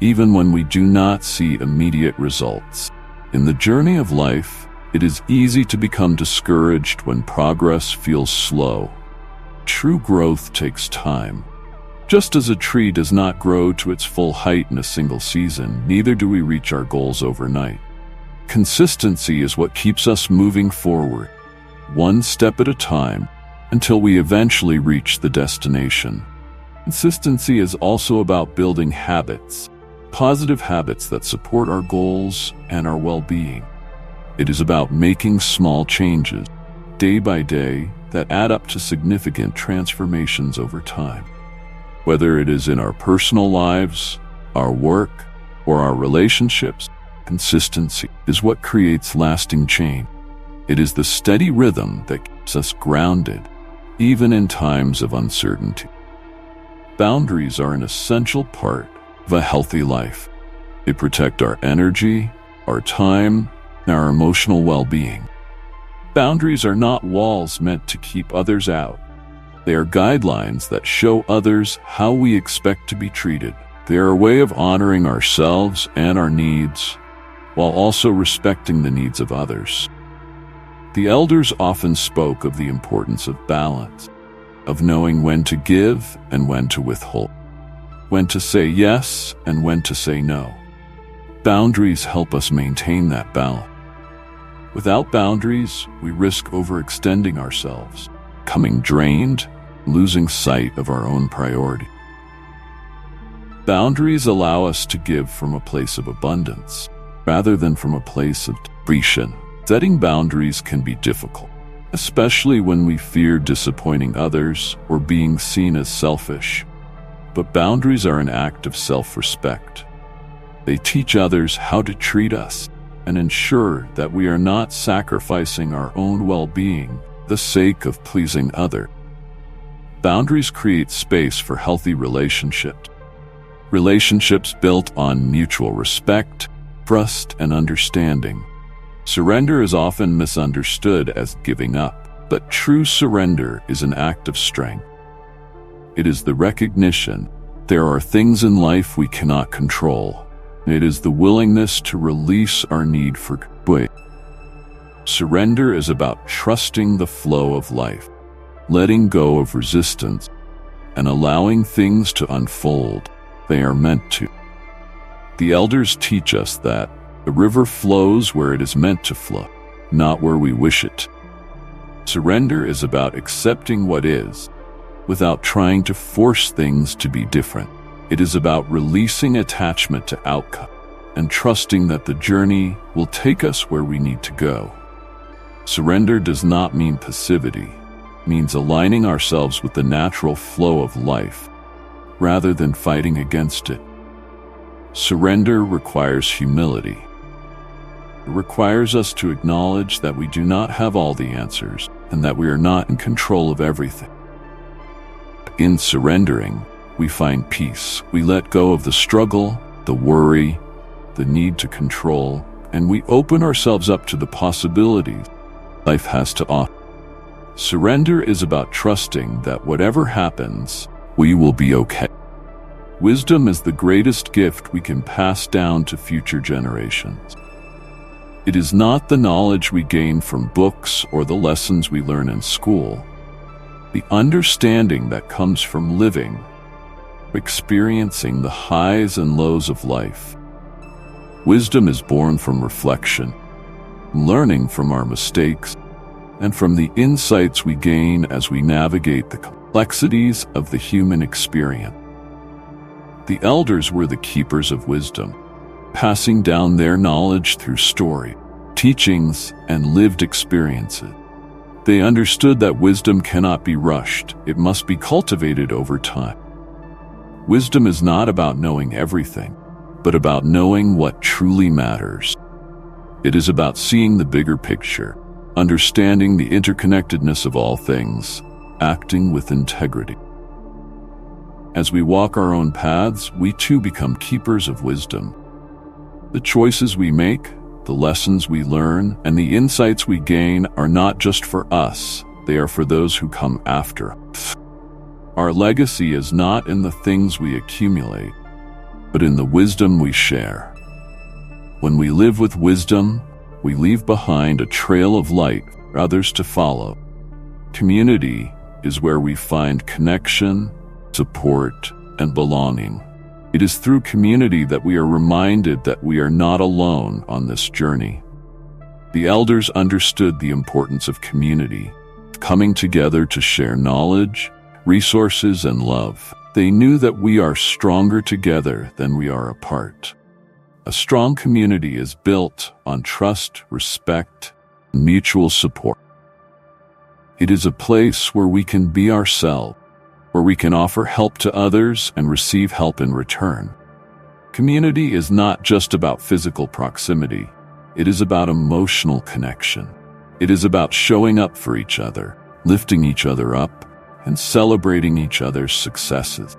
A: even when we do not see immediate results. In the journey of life, it is easy to become discouraged when progress feels slow. True growth takes time. Just as a tree does not grow to its full height in a single season, neither do we reach our goals overnight. Consistency is what keeps us moving forward, one step at a time, until we eventually reach the destination. Consistency is also about building habits, positive habits that support our goals and our well-being. It is about making small changes, day by day, that add up to significant transformations over time. Whether it is in our personal lives, our work, or our relationships, consistency is what creates lasting change. It is the steady rhythm that keeps us grounded, even in times of uncertainty. Boundaries are an essential part of a healthy life. They protect our energy, our time, and our emotional well-being. Boundaries are not walls meant to keep others out. They are guidelines that show others how we expect to be treated. They are a way of honoring ourselves and our needs, while also respecting the needs of others. The elders often spoke of the importance of balance, of knowing when to give and when to withhold, when to say yes and when to say no. Boundaries help us maintain that balance. Without boundaries, we risk overextending ourselves, becoming drained, losing sight of our own priority. Boundaries allow us to give from a place of abundance, rather than from a place of depletion. Setting boundaries can be difficult, especially when we fear disappointing others or being seen as selfish. But boundaries are an act of self-respect. They teach others how to treat us and ensure that we are not sacrificing our own well-being for the sake of pleasing others. Boundaries create space for healthy relationships. Relationships built on mutual respect, trust, and understanding. Surrender is often misunderstood as giving up, but true surrender is an act of strength. It is the recognition there are things in life we cannot control. It is the willingness to release our need for joy. Surrender is about trusting the flow of life, letting go of resistance, and allowing things to unfold they are meant to. The elders teach us that the river flows where it is meant to flow, not where we wish it. Surrender is about accepting what is, without trying to force things to be different. It is about releasing attachment to outcome and trusting that the journey will take us where we need to go. Surrender does not mean passivity. It means aligning ourselves with the natural flow of life, rather than fighting against it. Surrender requires humility. It requires us to acknowledge that we do not have all the answers and that we are not in control of everything. In surrendering, we find peace. We let go of the struggle, the worry, the need to control, and we open ourselves up to the possibilities life has to offer. Surrender is about trusting that whatever happens, we will be okay. Wisdom is the greatest gift we can pass down to future generations. It is not the knowledge we gain from books or the lessons we learn in school. The understanding that comes from living, experiencing the highs and lows of life. Wisdom is born from reflection, learning from our mistakes, and from the insights we gain as we navigate the complexities of the human experience. The elders were the keepers of wisdom, passing down their knowledge through story, teachings, and lived experiences. They understood that wisdom cannot be rushed. It must be cultivated over time. Wisdom is not about knowing everything, but about knowing what truly matters. It is about seeing the bigger picture, understanding the interconnectedness of all things, acting with integrity. As we walk our own paths, we too become keepers of wisdom. The choices we make, the lessons we learn, and the insights we gain are not just for us, they are for those who come after us. Our legacy is not in the things we accumulate, but in the wisdom we share. When we live with wisdom, we leave behind a trail of light for others to follow. Community is where we find connection, support, and belonging. It is through community that we are reminded that we are not alone on this journey. The elders understood the importance of community, coming together to share knowledge, resources, and love. They knew that we are stronger together than we are apart. A strong community is built on trust, respect, and mutual support. It is a place where we can be ourselves, where we can offer help to others and receive help in return. Community is not just about physical proximity. It is about emotional connection. It is about showing up for each other, lifting each other up, and celebrating each other's successes.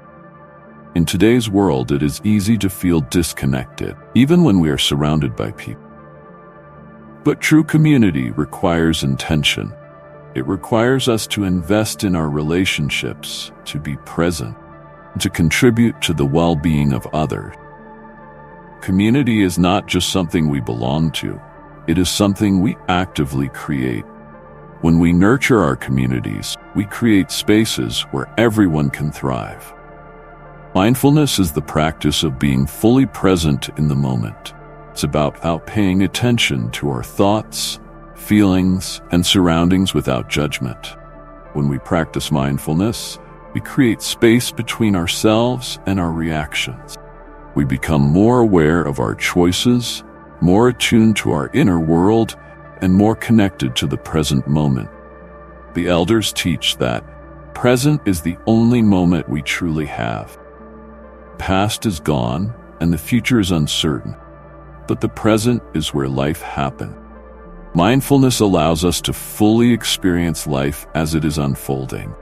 A: In today's world, it is easy to feel disconnected, even when we are surrounded by people. But true community requires intention. It requires us to invest in our relationships, to be present, and to contribute to the well-being of others. Community is not just something we belong to. It is something we actively create. When we nurture our communities, we create spaces where everyone can thrive. Mindfulness is the practice of being fully present in the moment. It's about paying attention to our thoughts, feelings, and surroundings without judgment. When we practice mindfulness, we create space between ourselves and our reactions. We become more aware of our choices, more attuned to our inner world, and more connected to the present moment. The elders teach that present is the only moment we truly have. Past is gone, and the future is uncertain, but the present is where life happens. Mindfulness allows us to fully experience life as it is unfolding.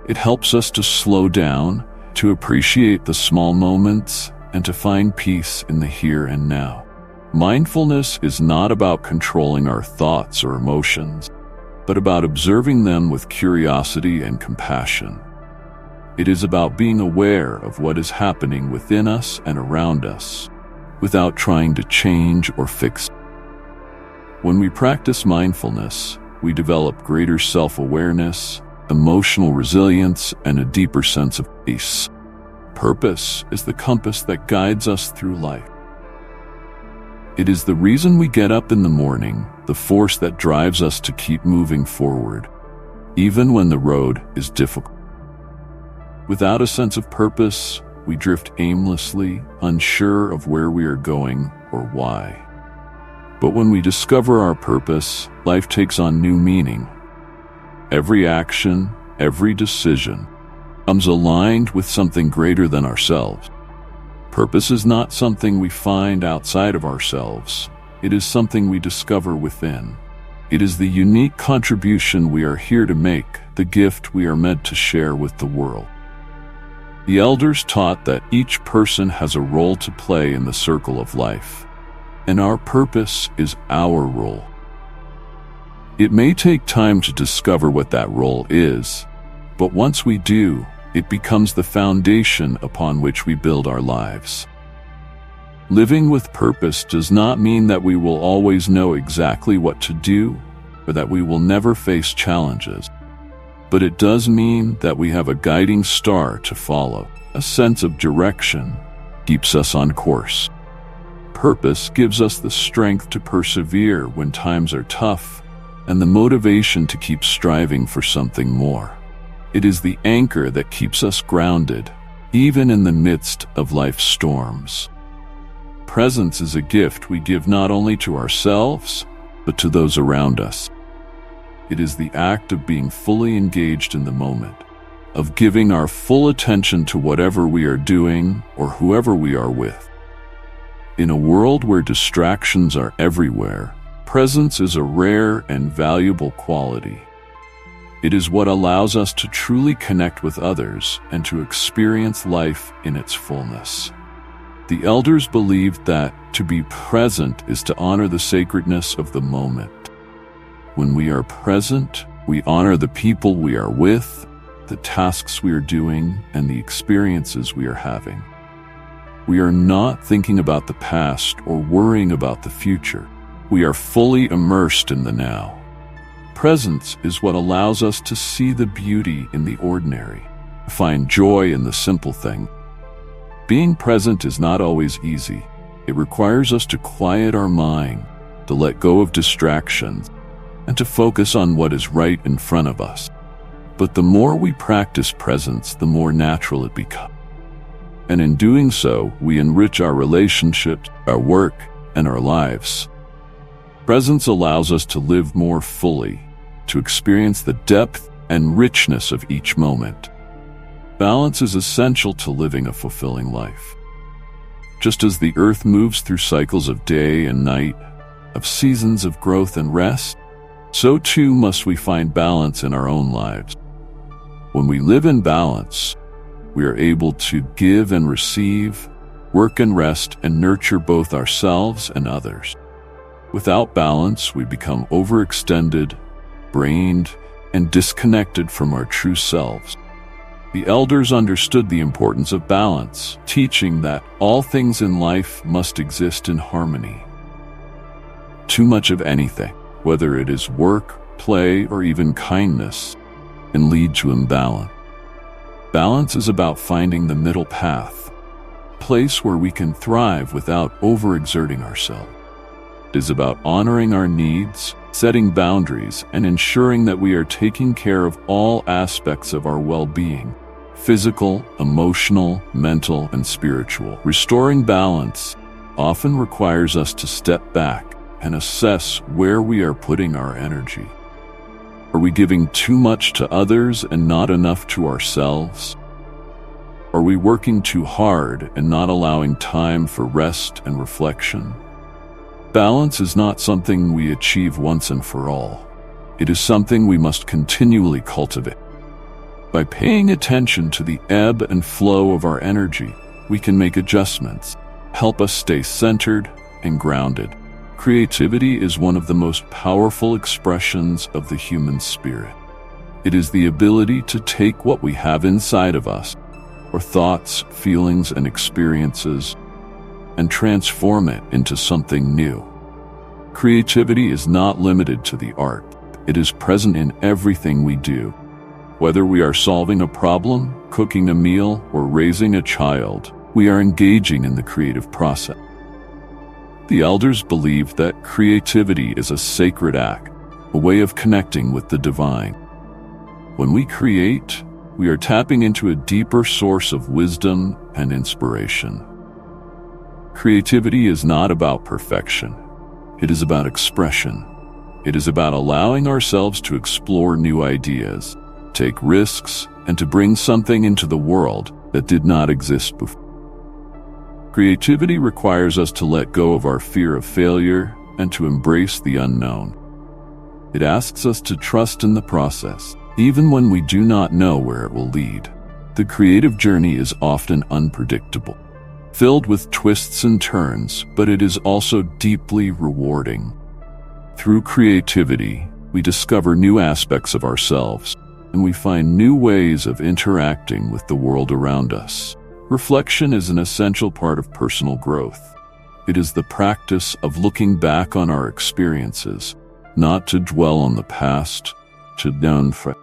A: It helps us to slow down, to appreciate the small moments, and to find peace in the here and now. Mindfulness is not about controlling our thoughts or emotions, but about observing them with curiosity and compassion. It is about being aware of what is happening within us and around us, without trying to change or fix it. When we practice mindfulness, we develop greater self-awareness, emotional resilience, and a deeper sense of peace. Purpose is the compass that guides us through life. It is the reason we get up in the morning, the force that drives us to keep moving forward, even when the road is difficult. Without a sense of purpose, we drift aimlessly, unsure of where we are going or why. But when we discover our purpose, life takes on new meaning. Every action, every decision, becomes aligned with something greater than ourselves. Purpose is not something we find outside of ourselves. It is something we discover within. It is the unique contribution we are here to make, the gift we are meant to share with the world. The elders taught that each person has a role to play in the circle of life, and our purpose is our role. It may take time to discover what that role is, but once we do, it becomes the foundation upon which we build our lives. Living with purpose does not mean that we will always know exactly what to do or that we will never face challenges. But it does mean that we have a guiding star to follow. A sense of direction keeps us on course. Purpose gives us the strength to persevere when times are tough and the motivation to keep striving for something more. It is the anchor that keeps us grounded, even in the midst of life's storms. Presence is a gift we give not only to ourselves, but to those around us. It is the act of being fully engaged in the moment, of giving our full attention to whatever we are doing or whoever we are with. In a world where distractions are everywhere, presence is a rare and valuable quality. It is what allows us to truly connect with others and to experience life in its fullness. The elders believed that to be present is to honor the sacredness of the moment. When we are present, we honor the people we are with, the tasks we are doing, and the experiences we are having. We are not thinking about the past or worrying about the future. We are fully immersed in the now. Presence is what allows us to see the beauty in the ordinary, to find joy in the simple thing. Being present is not always easy. It requires us to quiet our mind, to let go of distractions, and to focus on what is right in front of us. But the more we practice presence, the more natural it becomes. And in doing so, we enrich our relationships, our work, and our lives. Presence allows us to live more fully, to experience the depth and richness of each moment. Balance is essential to living a fulfilling life. Just as the earth moves through cycles of day and night, of seasons of growth and rest, so too must we find balance in our own lives. When we live in balance, we are able to give and receive, work and rest, and nurture both ourselves and others. Without balance, we become overextended, drained, and disconnected from our true selves. The elders understood the importance of balance, teaching that all things in life must exist in harmony. Too much of anything, whether it is work, play, or even kindness, can lead to imbalance. Balance is about finding the middle path, a place where we can thrive without overexerting ourselves. It is about honoring our needs, setting boundaries, and ensuring that we are taking care of all aspects of our well-being: physical, emotional, mental, and spiritual. Restoring balance often requires us to step back and assess where we are putting our energy. Are we giving too much to others and not enough to ourselves? Are we working too hard and not allowing time for rest and reflection? Balance is not something we achieve once and for all. It is something we must continually cultivate. By paying attention to the ebb and flow of our energy, we can make adjustments, help us stay centered and grounded. Creativity is one of the most powerful expressions of the human spirit. It is the ability to take what we have inside of us, our thoughts, feelings, and experiences, and transform it into something new. Creativity is not limited to the art. It is present in everything we do. Whether we are solving a problem, cooking a meal, or raising a child, we are engaging in the creative process. The elders believed that creativity is a sacred act, a way of connecting with the divine. When we create, we are tapping into a deeper source of wisdom and inspiration. Creativity is not about perfection. It is about expression. It is about allowing ourselves to explore new ideas, take risks, and to bring something into the world that did not exist before. Creativity requires us to let go of our fear of failure and to embrace the unknown. It asks us to trust in the process, even when we do not know where it will lead. The creative journey is often unpredictable, filled with twists and turns, but it is also deeply rewarding. Through creativity, we discover new aspects of ourselves, and we find new ways of interacting with the world around us. Reflection is an essential part of personal growth. It is the practice of looking back on our experiences, not to dwell on the past, to learn from.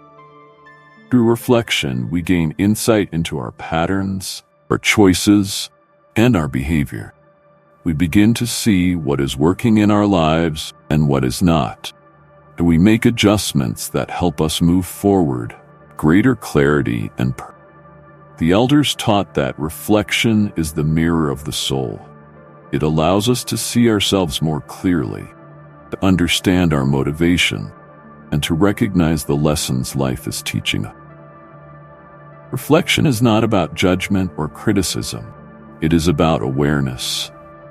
A: Through reflection, we gain insight into our patterns, our choices, and our behavior. We begin to see what is working in our lives and what is not, and we make adjustments that help us move forward, greater clarity and purpose. The elders taught that reflection is the mirror of the soul. It allows us to see ourselves more clearly, to understand our motivation, and to recognize the lessons life is teaching us. Reflection is not about judgment or criticism. It is about awareness.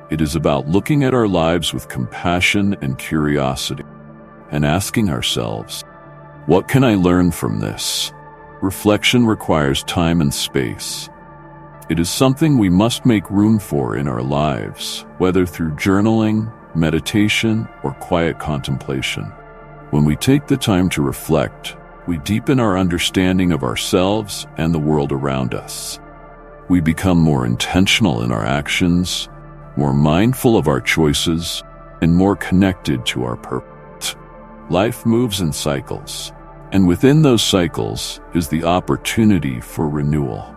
A: It is about looking at our lives with compassion and curiosity, and asking ourselves, what can I learn from this? Reflection requires time and space. It is something we must make room for in our lives, whether through journaling, meditation, or quiet contemplation. When we take the time to reflect, we deepen our understanding of ourselves and the world around us. We become more intentional in our actions, more mindful of our choices, and more connected to our purpose. Life moves in cycles, and within those cycles is the opportunity for renewal.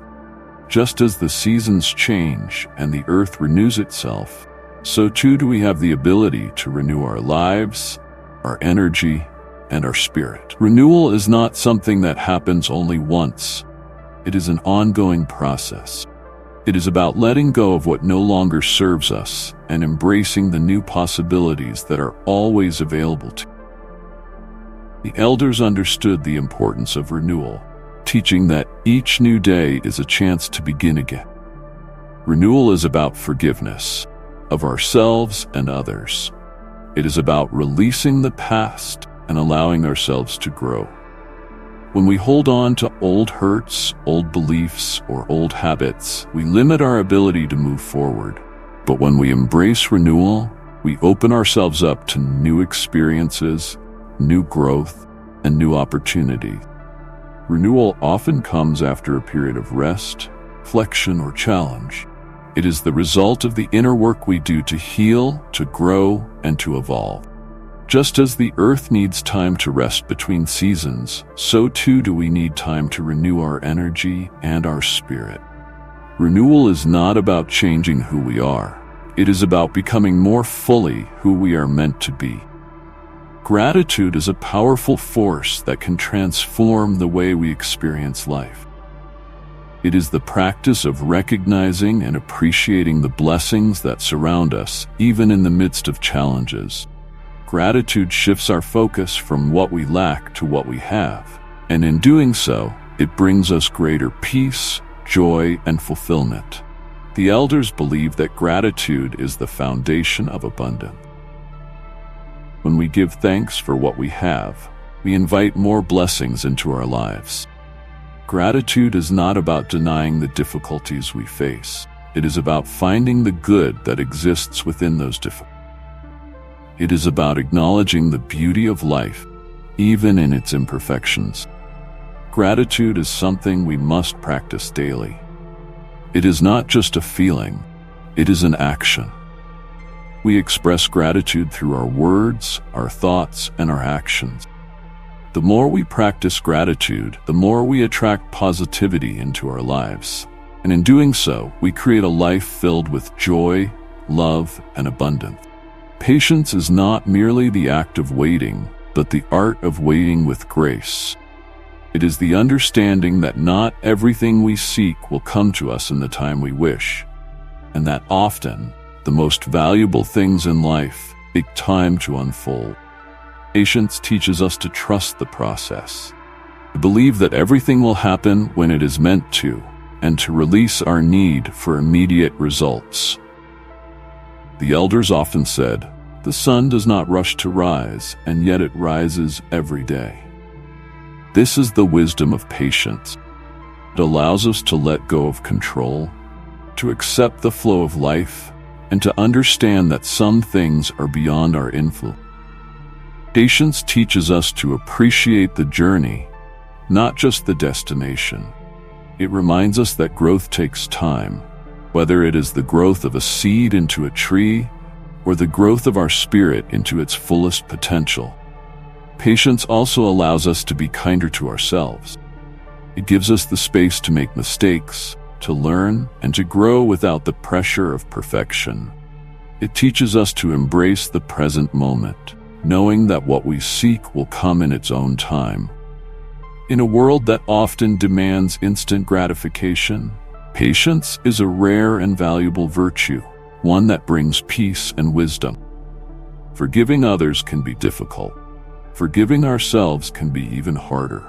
A: Just as the seasons change and the earth renews itself, so too do we have the ability to renew our lives, our energy, and our spirit. Renewal is not something that happens only once. It is an ongoing process. It is about letting go of what no longer serves us and embracing the new possibilities that are always available to us. The elders understood the importance of renewal, teaching that each new day is a chance to begin again. Renewal is about forgiveness of ourselves and others. It is about releasing the past and allowing ourselves to grow. When we hold on to old hurts, old beliefs, or old habits, we limit our ability to move forward. But when we embrace renewal, we open ourselves up to new experiences, new growth, and new opportunities. Renewal often comes after a period of rest, reflection, or challenge. It is the result of the inner work we do to heal, to grow, and to evolve. Just as the earth needs time to rest between seasons, so too do we need time to renew our energy and our spirit. Renewal is not about changing who we are. It is about becoming more fully who we are meant to be. Gratitude is a powerful force that can transform the way we experience life. It is the practice of recognizing and appreciating the blessings that surround us, even in the midst of challenges. Gratitude shifts our focus from what we lack to what we have, and in doing so, it brings us greater peace, joy, and fulfillment. The elders believe that gratitude is the foundation of abundance. When we give thanks for what we have, we invite more blessings into our lives. Gratitude is not about denying the difficulties we face. It is about finding the good that exists within those difficulties. It is about acknowledging the beauty of life, even in its imperfections. Gratitude is something we must practice daily. It is not just a feeling, it is an action. We express gratitude through our words, our thoughts, and our actions. The more we practice gratitude, the more we attract positivity into our lives. And in doing so, we create a life filled with joy, love, and abundance. Patience is not merely the act of waiting, but the art of waiting with grace. It is the understanding that not everything we seek will come to us in the time we wish, and that often, the most valuable things in life take time to unfold. Patience teaches us to trust the process, to believe that everything will happen when it is meant to, and to release our need for immediate results. The elders often said, "The sun does not rush to rise, and yet it rises every day." This is the wisdom of patience. It allows us to let go of control, to accept the flow of life, and to understand that some things are beyond our influence. Patience teaches us to appreciate the journey, not just the destination. It reminds us that growth takes time, whether it is the growth of a seed into a tree or the growth of our spirit into its fullest potential. Patience also allows us to be kinder to ourselves. It gives us the space to make mistakes, to learn, and to grow without the pressure of perfection. It teaches us to embrace the present moment, knowing that what we seek will come in its own time. In a world that often demands instant gratification, patience is a rare and valuable virtue, one that brings peace and wisdom. Forgiving others can be difficult. Forgiving ourselves can be even harder.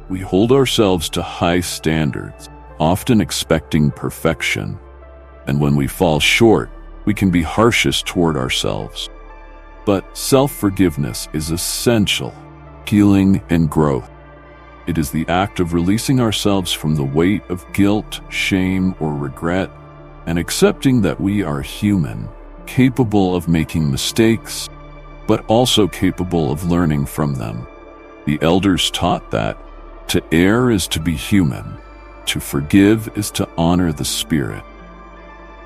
A: We hold ourselves to high standards, often expecting perfection, and when we fall short, we can be harshest toward ourselves. But self-forgiveness is essential, healing and growth. It is the act of releasing ourselves from the weight of guilt, shame, or regret, and accepting that we are human, capable of making mistakes, but also capable of learning from them. The elders taught that to err is to be human, to forgive is to honor the spirit.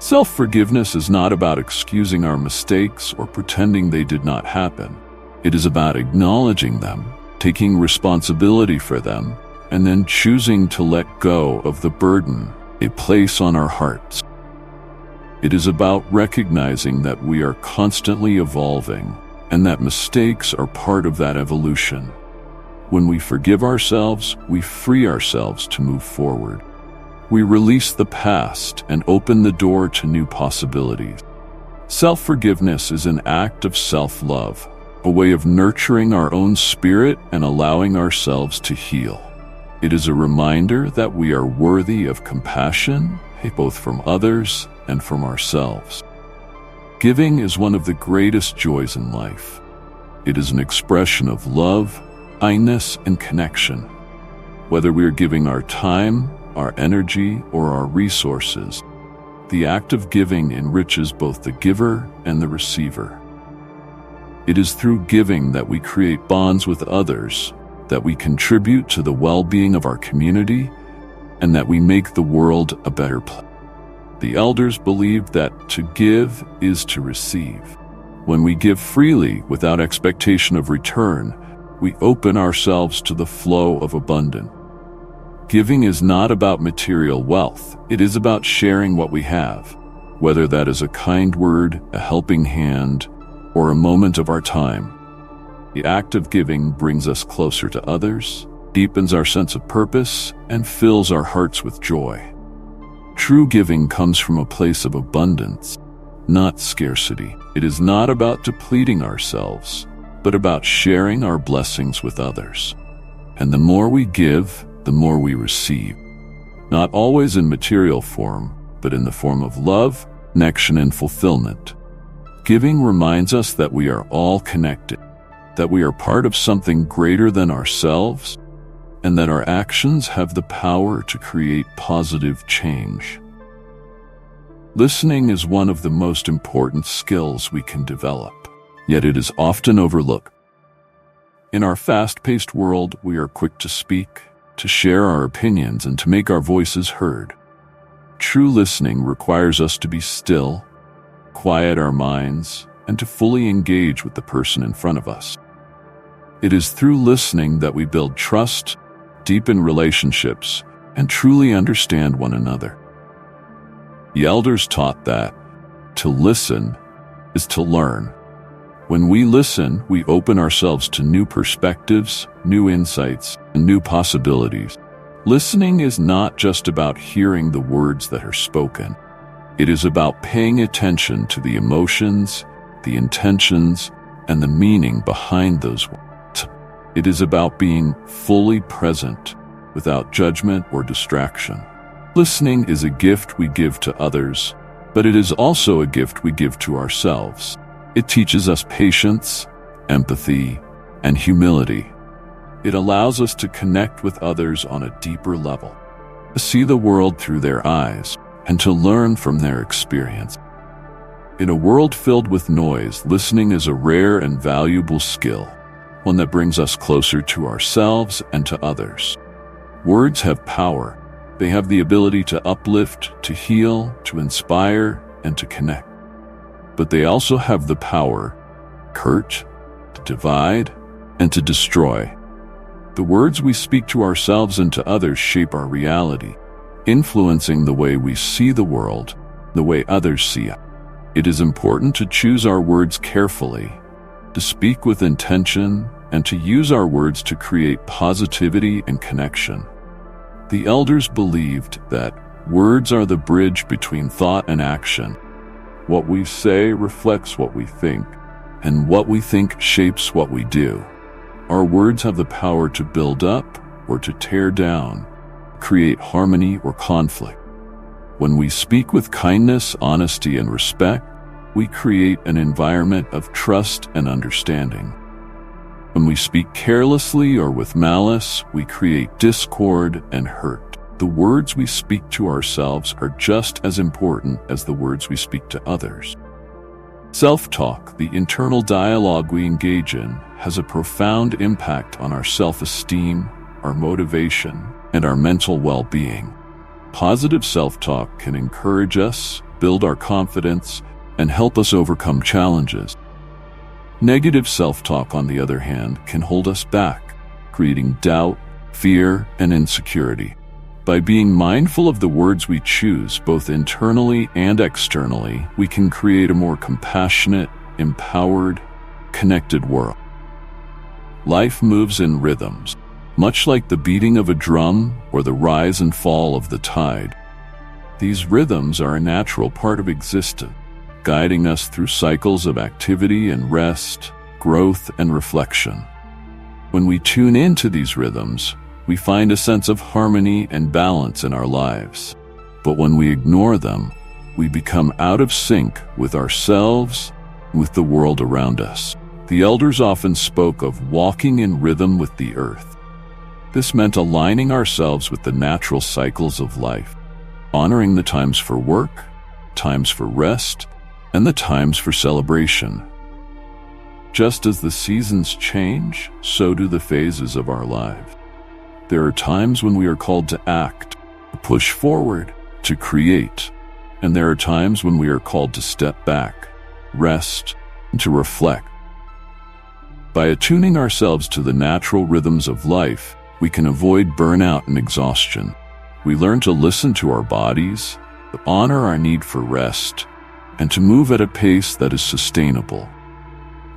A: Self-forgiveness is not about excusing our mistakes or pretending they did not happen. It is about acknowledging them, taking responsibility for them, and then choosing to let go of the burden they place on our hearts. It is about recognizing that we are constantly evolving and that mistakes are part of that evolution. When we forgive ourselves, we free ourselves to move forward. We release the past and open the door to new possibilities. Self-forgiveness is an act of self-love, a way of nurturing our own spirit and allowing ourselves to heal. It is a reminder that we are worthy of compassion, both from others and from ourselves. Giving is one of the greatest joys in life. It is an expression of love, kindness, and connection. Whether we are giving our time, our energy, or our resources, the act of giving enriches both the giver and the receiver. It is through giving that we create bonds with others, that we contribute to the well-being of our community, and that we make the world a better place. The elders believed that to give is to receive. When we give freely without expectation of return, we open ourselves to the flow of abundance. Giving is not about material wealth. It is about sharing what we have, whether that is a kind word, a helping hand, or a moment of our time. The act of giving brings us closer to others, deepens our sense of purpose, and fills our hearts with joy. True giving comes from a place of abundance, not scarcity. It is not about depleting ourselves, but about sharing our blessings with others. And the more we give, the more we receive. Not always in material form, but in the form of love, connection, and fulfillment. Giving reminds us that we are all connected, that we are part of something greater than ourselves, and that our actions have the power to create positive change. Listening is one of the most important skills we can develop, yet it is often overlooked. In our fast-paced world, we are quick to speak, to share our opinions, and to make our voices heard. True listening requires us to be still, quiet our minds, and to fully engage with the person in front of us. It is through listening that we build trust, deepen relationships, and truly understand one another. The elders taught that to listen is to learn. When we listen, we open ourselves to new perspectives, new insights, and new possibilities. Listening is not just about hearing the words that are spoken. It is about paying attention to the emotions, the intentions, and the meaning behind those words. It is about being fully present, without judgment or distraction. Listening is a gift we give to others, but it is also a gift we give to ourselves. It teaches us patience, empathy, and humility. It allows us to connect with others on a deeper level, to see the world through their eyes, and to learn from their experience. In a world filled with noise, listening is a rare and valuable skill, one that brings us closer to ourselves and to others. Words have power. They have the ability to uplift, to heal, to inspire, and to connect. But they also have the power to hurt, to divide, and to destroy. The words we speak to ourselves and to others shape our reality, influencing the way we see the world, the way others see it. It is important to choose our words carefully, to speak with intention, and to use our words to create positivity and connection. The elders believed that words are the bridge between thought and action. What we say reflects what we think, and what we think shapes what we do. Our words have the power to build up or to tear down, create harmony or conflict. When we speak with kindness, honesty, and respect, we create an environment of trust and understanding. When we speak carelessly or with malice, we create discord and hurt. The words we speak to ourselves are just as important as the words we speak to others. Self-talk, the internal dialogue we engage in, has a profound impact on our self-esteem, our motivation, and our mental well-being. Positive self-talk can encourage us, build our confidence, and help us overcome challenges. Negative self-talk, on the other hand, can hold us back, creating doubt, fear, and insecurity. By being mindful of the words we choose, both internally and externally, we can create a more compassionate, empowered, connected world. Life moves in rhythms, much like the beating of a drum or the rise and fall of the tide. These rhythms are a natural part of existence, guiding us through cycles of activity and rest, growth and reflection. When we tune into these rhythms, we find a sense of harmony and balance in our lives. But when we ignore them, we become out of sync with ourselves and with the world around us. The elders often spoke of walking in rhythm with the earth. This meant aligning ourselves with the natural cycles of life, honoring the times for work, times for rest, and the times for celebration. Just as the seasons change, so do the phases of our lives. There are times when we are called to act, to push forward, to create, and there are times when we are called to step back, rest, and to reflect. By attuning ourselves to the natural rhythms of life, we can avoid burnout and exhaustion. We learn to listen to our bodies, to honor our need for rest, and to move at a pace that is sustainable.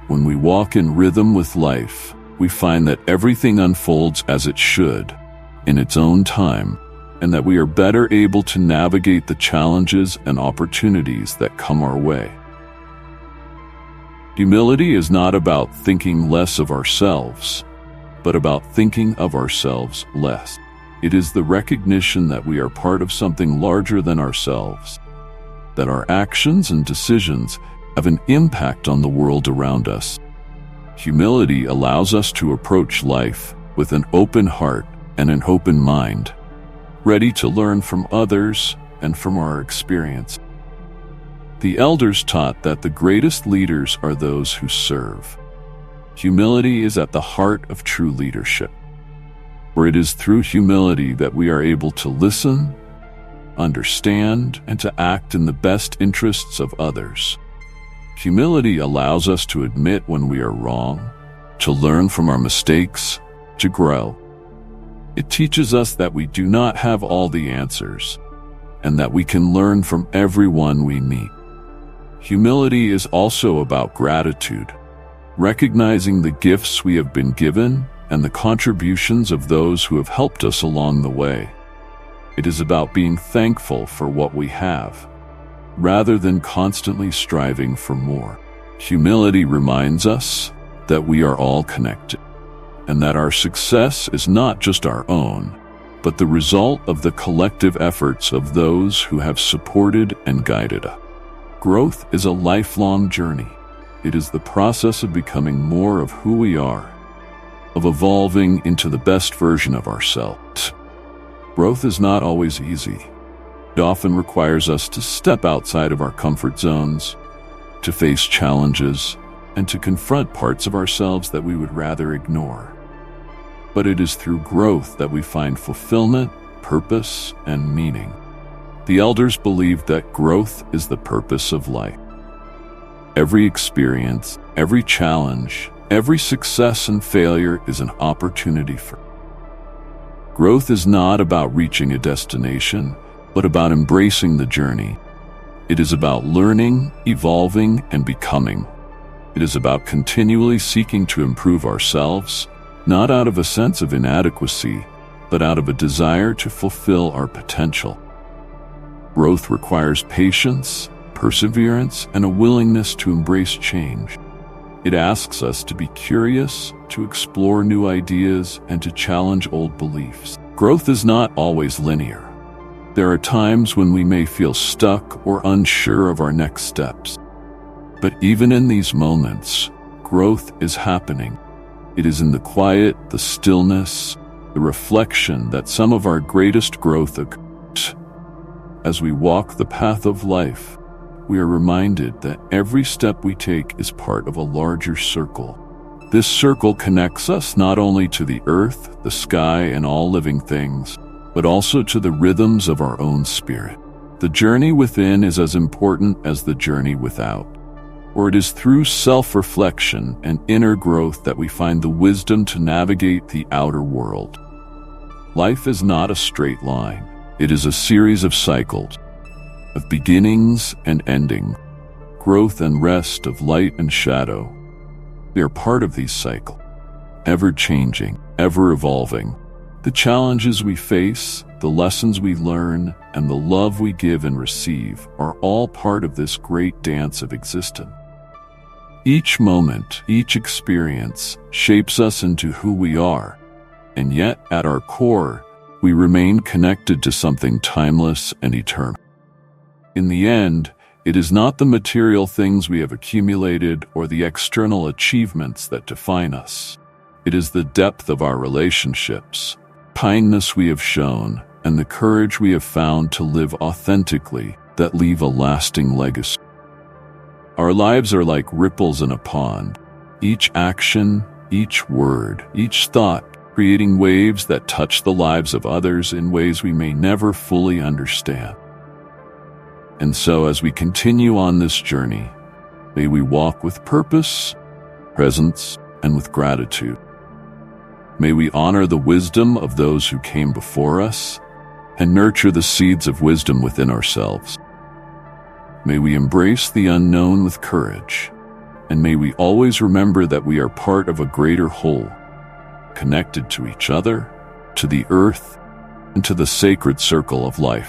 A: When we walk in rhythm with life, we find that everything unfolds as it should, in its own time, and that we are better able to navigate the challenges and opportunities that come our way. Humility is not about thinking less of ourselves, but about thinking of ourselves less. It is the recognition that we are part of something larger than ourselves, that our actions and decisions have an impact on the world around us. Humility allows us to approach life with an open heart and an open mind, ready to learn from others and from our experience. The elders taught that the greatest leaders are those who serve. Humility is at the heart of true leadership, for it is through humility that we are able to listen, understand, and to act in the best interests of others. Humility allows us to admit when we are wrong, to learn from our mistakes, to grow. It teaches us that we do not have all the answers, and that we can learn from everyone we meet. Humility is also about gratitude, recognizing the gifts we have been given and the contributions of those who have helped us along the way. It is about being thankful for what we have, rather than constantly striving for more. Humility reminds us that we are all connected, and that our success is not just our own, but the result of the collective efforts of those who have supported and guided us. Growth is a lifelong journey. It is the process of becoming more of who we are, of evolving into the best version of ourselves. Growth is not always easy. It often requires us to step outside of our comfort zones, to face challenges, and to confront parts of ourselves that we would rather ignore. But it is through growth that we find fulfillment, purpose, and meaning. The elders believed that growth is the purpose of life. Every experience, every challenge, every success and failure is an opportunity for growth. Is not about reaching a destination, but about embracing the journey. It is about learning, evolving, and becoming. It is about continually seeking to improve ourselves, not out of a sense of inadequacy, but out of a desire to fulfill our potential. Growth requires patience, perseverance, and a willingness to embrace change. It asks us to be curious, to explore new ideas, and to challenge old beliefs. Growth is not always linear. There are times when we may feel stuck or unsure of our next steps. But even in these moments, growth is happening. It is in the quiet, the stillness, the reflection that some of our greatest growth occurs. As we walk the path of life, we are reminded that every step we take is part of a larger circle. This circle connects us not only to the earth, the sky, and all living things, but also to the rhythms of our own spirit. The journey within is as important as the journey without, for it is through self-reflection and inner growth that we find the wisdom to navigate the outer world. Life is not a straight line. It is a series of cycles, of beginnings and endings, growth and rest, of light and shadow. We are part of these cycles, ever changing, ever evolving. The challenges we face, the lessons we learn, and the love we give and receive are all part of this great dance of existence. Each moment, each experience shapes us into who we are, and yet at our core, we remain connected to something timeless and eternal. In the end, it is not the material things we have accumulated or the external achievements that define us. It is the depth of our relationships, kindness we have shown, and the courage we have found to live authentically that leave a lasting legacy. Our lives are like ripples in a pond, each action, each word, each thought, creating waves that touch the lives of others in ways we may never fully understand. And so as we continue on this journey, may we walk with purpose, presence, and with gratitude. May we honor the wisdom of those who came before us and nurture the seeds of wisdom within ourselves. May we embrace the unknown with courage, and may we always remember that we are part of a greater whole, connected to each other, to the earth, and to the sacred circle of life.